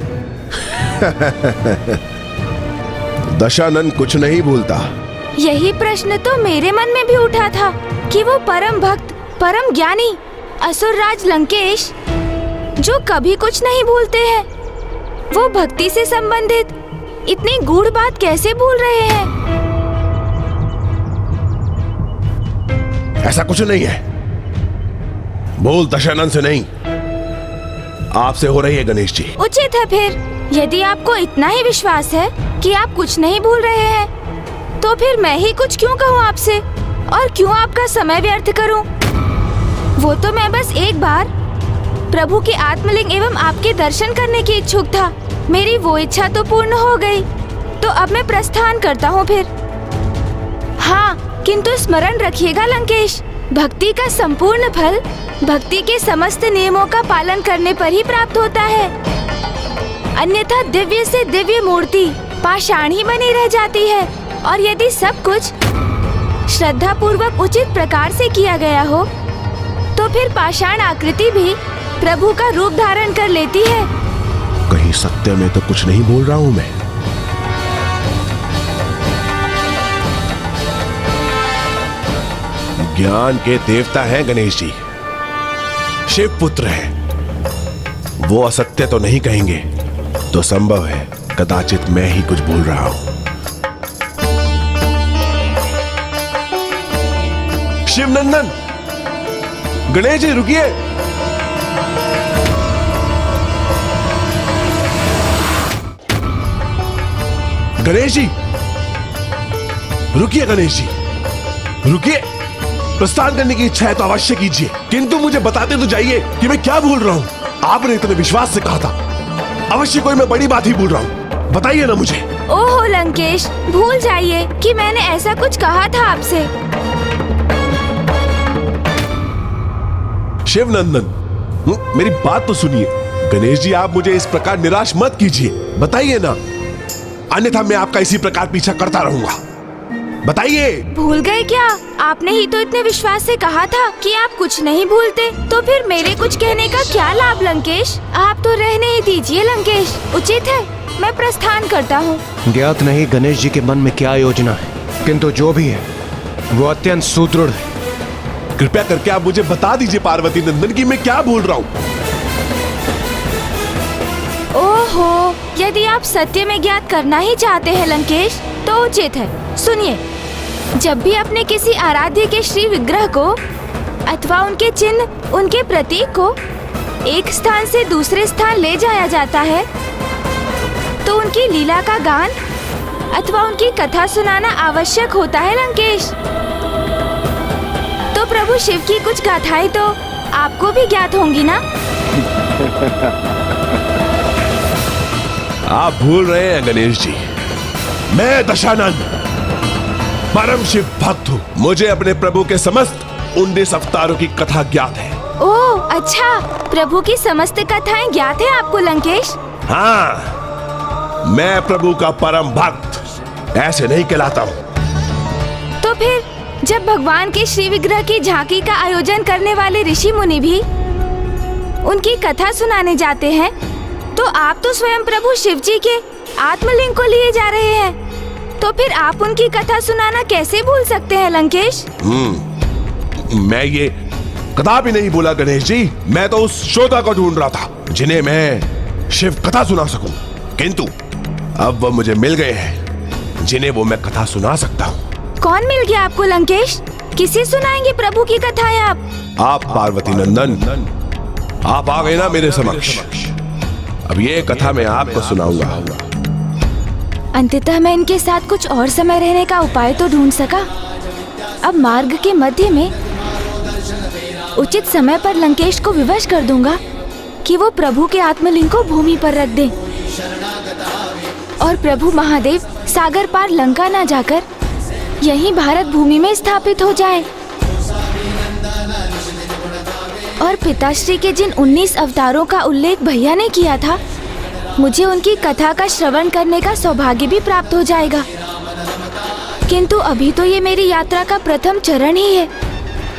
दशानन कुछ नहीं भूलता। यही प्रश्न तो मेरे मन में भी उठा था कि वो परम भक्त, परम ज्ञानी असुरराज लंकेश, जो कभी कुछ नहीं भूलते हैं, वो भक्ति से संबंधित इतनी गूढ़ बात कैसे भूल रहे हैं? ऐसा कुछ नहीं है, भूल दशानन से नहीं, आपसे हो रही है गणेश जी। उचित है फिर, यदि आपको इतना ही विश्वास है कि आप कुछ नहीं भूल रहे हैं, तो फिर मैं ही कुछ क्यों कहूँ आपसे और क्यों आपका समय व्यर्थ करूं? वो तो मैं बस एक बार प्रभु के आत्मलिंग एवं आपके दर्शन करने की इच्छुक था। मेरी वो इच्छा तो पूर्ण हो गई, तो अब मैं प्रस्थान करता हूँ फिर। हाँ, किंतु स्मरण रखिएगा लंकेश, भक्ति का संपूर्ण फल भक्ति के समस्त नियमों का पालन करने पर ही प्राप्त होता है, अन्यथा दिव्य से दिव्य मूर्ति पाषाण ही बनी रह जाती है। और यदि सब कुछ श्रद्धा पूर्वक उचित प्रकार से किया गया हो, तो फिर पाषाण आकृति भी प्रभु का रूप धारण कर लेती है। कहीं सत्य में तो कुछ नहीं बोल रहा हूं मैं। ज्ञान के देवता हैं गणेश जी, शिव पुत्र हैं, वो असत्य तो नहीं कहेंगे, तो संभव है कदाचित मैं ही कुछ बोल रहा हूं। शिवनंदन, गणेश जी रुकिए। गणेश जी रुकिए, गणेश जी रुकिए। प्रस्थान करने की इच्छा है तो अवश्य कीजिए, किंतु मुझे बताते तो जाइए कि मैं क्या भूल रहा हूं। आपने इतने विश्वास से कहा था, अवश्य कोई मैं बड़ी बात ही भूल रहा हूं, बताइए ना मुझे। ओहो लंकेश, भूल जाइए कि मैंने ऐसा कुछ कहा था आपसे। शिवनंदन, मेरी बात तो सुनिए। गणेश जी, आप मुझे इस प्रकार निराश मत कीजिए, बताइए ना, अन्यथा मैं आपका इसी प्रकार पीछा करता रहूंगा। बताइए। भूल गए क्या? आपने ही तो इतने विश्वास से कहा था कि आप कुछ नहीं भूलते, तो फिर मेरे कुछ कहने का क्या लाभ लंकेश? आप तो रहने ही दीजिए लंकेश, उचित है मैं प्रस्थान करता हूँ। ज्ञात नहीं गणेश जी के मन में क्या योजना है, किंतु जो भी है वो अत्यंत सुदृढ़ है। कृपया करके आप मुझे बता दीजिए पार्वती नंदन की मैं क्या भूल रहा हूँ। ओहो, यदि आप सत्य में ज्ञात करना ही चाहते हैं लंकेश, तो उचित है। सुनिए, जब भी अपने किसी आराध्य के श्री विग्रह को अथवा उनके चिन्ह, उनके प्रतीक को एक स्थान से दूसरे स्थान ले जाया जाता है, तो उनकी लीला का गान अथवा उनकी कथा सुनाना आवश्यक होता है लंकेश। तो प्रभु शिव की कुछ गाथाएं तो आपको भी ज्ञात होंगी ना? आप भूल रहे हैं गणेश जी, मैं दशानन परम शिव भक्त हूँ। मुझे अपने प्रभु के समस्त 19 अवतारों की कथा ज्ञात है। ओह अच्छा, प्रभु की समस्त कथाएं ज्ञात है आपको लंकेश? हाँ, मैं प्रभु का परम भक्त ऐसे नहीं कहलाता हूँ। तो फिर जब भगवान के श्री विग्रह की झांकी का आयोजन करने वाले ऋषि मुनि भी उनकी कथा सुनाने जाते हैं, तो आप तो स्वयं प्रभु शिव जी के आत्मलिंग को लिए जा रहे हैं, तो फिर आप उनकी कथा सुनाना कैसे भूल सकते हैं लंकेश? मैं ये कदापि नहीं बोला गणेश जी। मैं तो उस श्रोता को ढूंढ रहा था जिन्हें मैं शिव कथा सुना सकूं, किंतु अब वो मुझे मिल गए हैं जिन्हें वो मैं कथा सुना सकता हूँ। कौन मिल गया आपको लंकेश? किसे सुनाएंगे प्रभु की कथाएं आप? पार्वती नंदन, आप आ गए ना मेरे समक्ष। अब ये कथा मैं आपको सुनाऊंगा। अंततः मैं इनके साथ कुछ और समय रहने का उपाय तो ढूंढ सका। अब मार्ग के मध्य में उचित समय पर लंकेश को विवश कर दूंगा कि वो प्रभु के आत्मलिंग को भूमि पर रख दे और प्रभु महादेव सागर पार लंका ना जाकर यहीं भारत भूमि में स्थापित हो जाए। और पिताश्री के जिन 19 अवतारों का उल्लेख भैया ने किया था, मुझे उनकी कथा का श्रवण करने का सौभाग्य भी प्राप्त हो जाएगा। किंतु अभी तो ये मेरी यात्रा का प्रथम चरण ही है।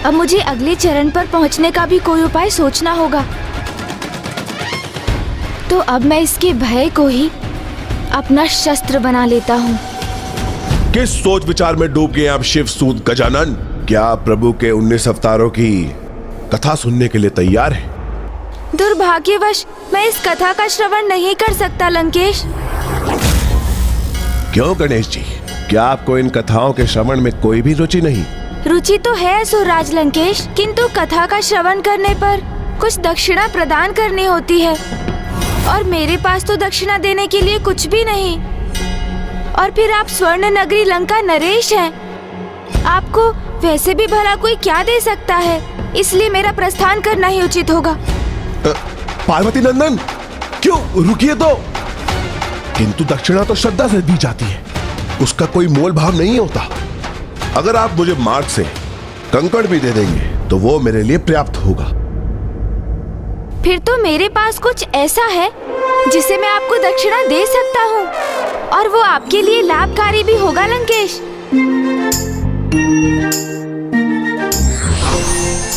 अब मुझे अगले चरण पर पहुंचने का भी कोई उपाय सोचना होगा। तो अब मैं इसके भय को ही अपना शस्त्र बना लेता हूँ। किस सोच विचार में डूब गए आप शिव सूत गजानन? क्या आप प्रभु के 19 अवतारों की कथा सुनने के लिए तैयार हैं? दुर्भाग्यवश मैं इस कथा का श्रवण नहीं कर सकता लंकेश। क्यों गणेश जी, क्या आपको इन कथाओं के श्रवण में कोई भी रुचि नहीं? रुचि तो है असुरराज लंकेश, किंतु कथा का श्रवण करने पर कुछ दक्षिणा प्रदान करनी होती है और मेरे पास तो दक्षिणा देने के लिए कुछ भी नहीं। और फिर आप स्वर्ण नगरी लंका नरेश हैं, आपको वैसे भी भला कोई क्या दे सकता है, इसलिए मेरा प्रस्थान करना ही उचित होगा। पार्वती नंदन, क्यों रुकिए तो। किंतु दक्षिणा तो श्रद्धा से दी जाती है, उसका कोई मोल भाव नहीं होता। अगर आप मुझे मार्ग से कंकड़ भी दे देंगे तो वो मेरे लिए पर्याप्त होगा। फिर तो मेरे पास कुछ ऐसा है जिसे मैं आपको दक्षिणा दे सकता हूँ और वो आपके लिए लाभकारी भी होगा लंकेश।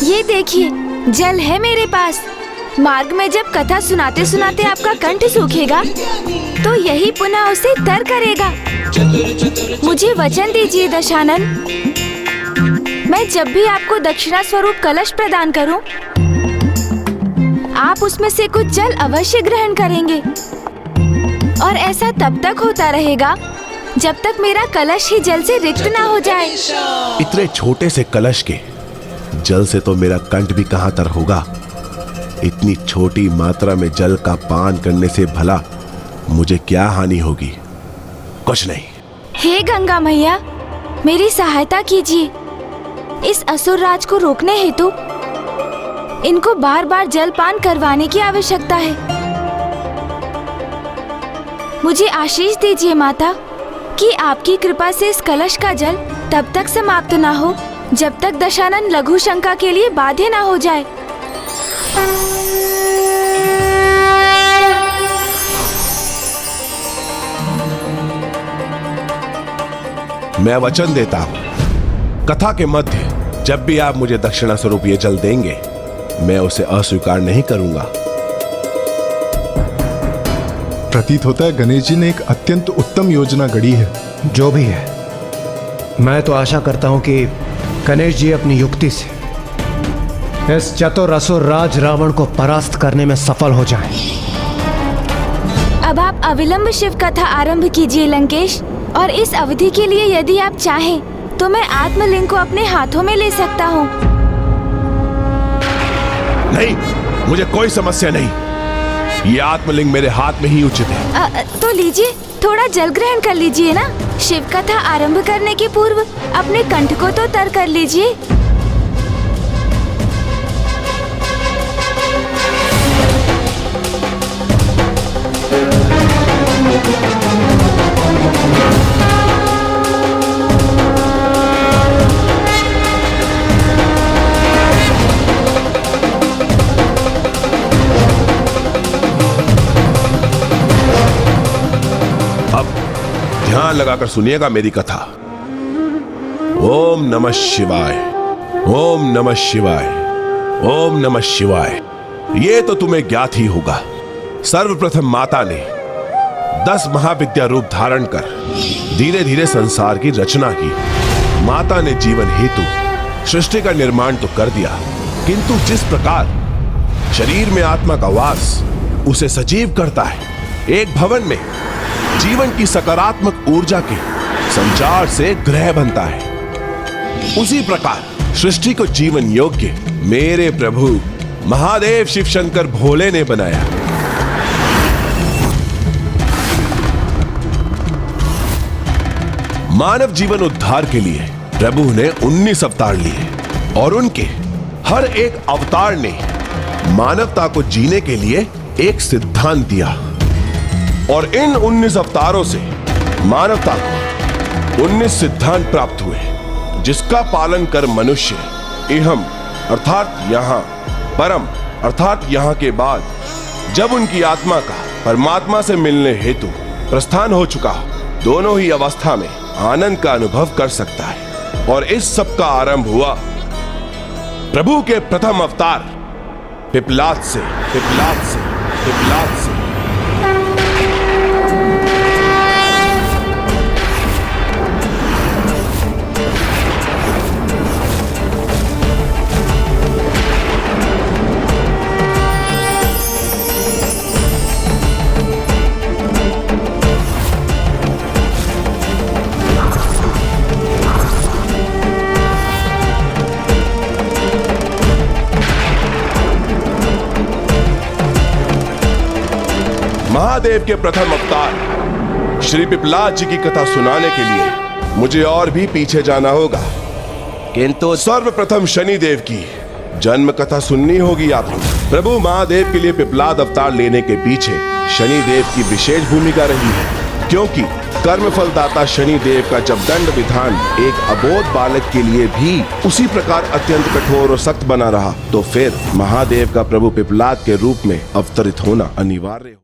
ये देखिए, जल है मेरे पास। मार्ग में जब कथा सुनाते सुनाते आपका कंठ सूखेगा तो यही पुनः उसे तर करेगा। मुझे वचन दीजिए दशानन, मैं जब भी आपको दक्षिणा स्वरूप कलश प्रदान करूं, आप उसमें से कुछ जल अवश्य ग्रहण करेंगे। और ऐसा तब तक होता रहेगा जब तक मेरा कलश ही जल से रिक्त ना हो जाए। इतने छोटे से कलश के जल से तो मेरा कंठ भी कहां तर होगा। इतनी छोटी मात्रा में जल का पान करने से भला मुझे क्या हानि होगी? कुछ नहीं। हे गंगा मैया, मेरी सहायता कीजिए। इस असुरराज को रोकने हेतु इनको बार बार जल पान करवाने की आवश्यकता है। मुझे आशीष दीजिए माता कि आपकी कृपा से इस कलश का जल तब तक समाप्त ना हो जब तक दशानन लघु शंका के लिए बाध्य ना हो जाए। मैं वचन देता हूं, कथा के मध्य जब भी आप मुझे दक्षिणा स्वरूप ये जल देंगे, मैं उसे अस्वीकार नहीं करूंगा। प्रतीत होता है गणेश जी ने एक अत्यंत उत्तम योजना गढ़ी है। जो भी है, मैं तो आशा करता हूं कि गणेश जी अपनी युक्ति से इस चतुर असुर राज रावण को परास्त करने में सफल हो जाएं। अब आप अविलंब शिव कथा आरंभ कीजिए लंकेश, और इस अवधि के लिए यदि आप चाहें तो मैं आत्मलिंग को अपने हाथों में ले सकता हूँ। नहीं, मुझे कोई समस्या नहीं। ये आत्मलिंग मेरे हाथ में ही उचित है। तो लीजिए, थोड़ा जल ग्रहण कर लीजिए ना। शिव कथा आरंभ करने के पूर्व अपने कंठ को तो तर कर लीजिए। ध्यान लगाकर सुनिएगा मेरी कथा। ओम नमः शिवाय, ओम नमः शिवाय, ओम नमः शिवाय। ये तो तुम्हें ज्ञात ही होगा, सर्वप्रथम माता ने 10 महाविद्या रूप धारण कर धीरे धीरे संसार की रचना की। माता ने जीवन हेतु सृष्टि का निर्माण तो कर दिया, किंतु जिस प्रकार शरीर में आत्मा का वास उसे सजीव करता है, एक भवन में जीवन की सकारात्मक ऊर्जा के संचार से ग्रह बनता है, उसी प्रकार सृष्टि को जीवन योग्य मेरे प्रभु महादेव शिव शंकर भोले ने बनाया। मानव जीवन उद्धार के लिए प्रभु ने 19 अवतार लिए और उनके हर एक अवतार ने मानवता को जीने के लिए एक सिद्धांत दिया, और इन 19 अवतारों से मानवता को 19 सिद्धांत प्राप्त हुए, जिसका पालन कर मनुष्य इहम अर्थात यहां, परम अर्थात यहां के बाद, जब उनकी आत्मा का परमात्मा से मिलने हेतु प्रस्थान हो चुका, दोनों ही अवस्था में आनंद का अनुभव कर सकता है। और इस सब का आरंभ हुआ प्रभु के प्रथम अवतार पिपलाद से, पिपलाद से, पिपलाद से। महादेव के प्रथम अवतार श्री पिपलाद जी की कथा सुनाने के लिए मुझे और भी पीछे जाना होगा, किंतु सर्वप्रथम शनिदेव की जन्म कथा सुननी होगी आपको। प्रभु महादेव के लिए पिपलाद अवतार लेने के पीछे शनिदेव की विशेष भूमिका रही है, क्योंकि कर्मफल दाता शनिदेव का जब दंड विधान एक अबोध बालक के लिए भी उसी प्रकार अत्यंत कठोर और सख्त बना रहा, तो फिर महादेव का प्रभु पिपलाद के रूप में अवतरित होना अनिवार्य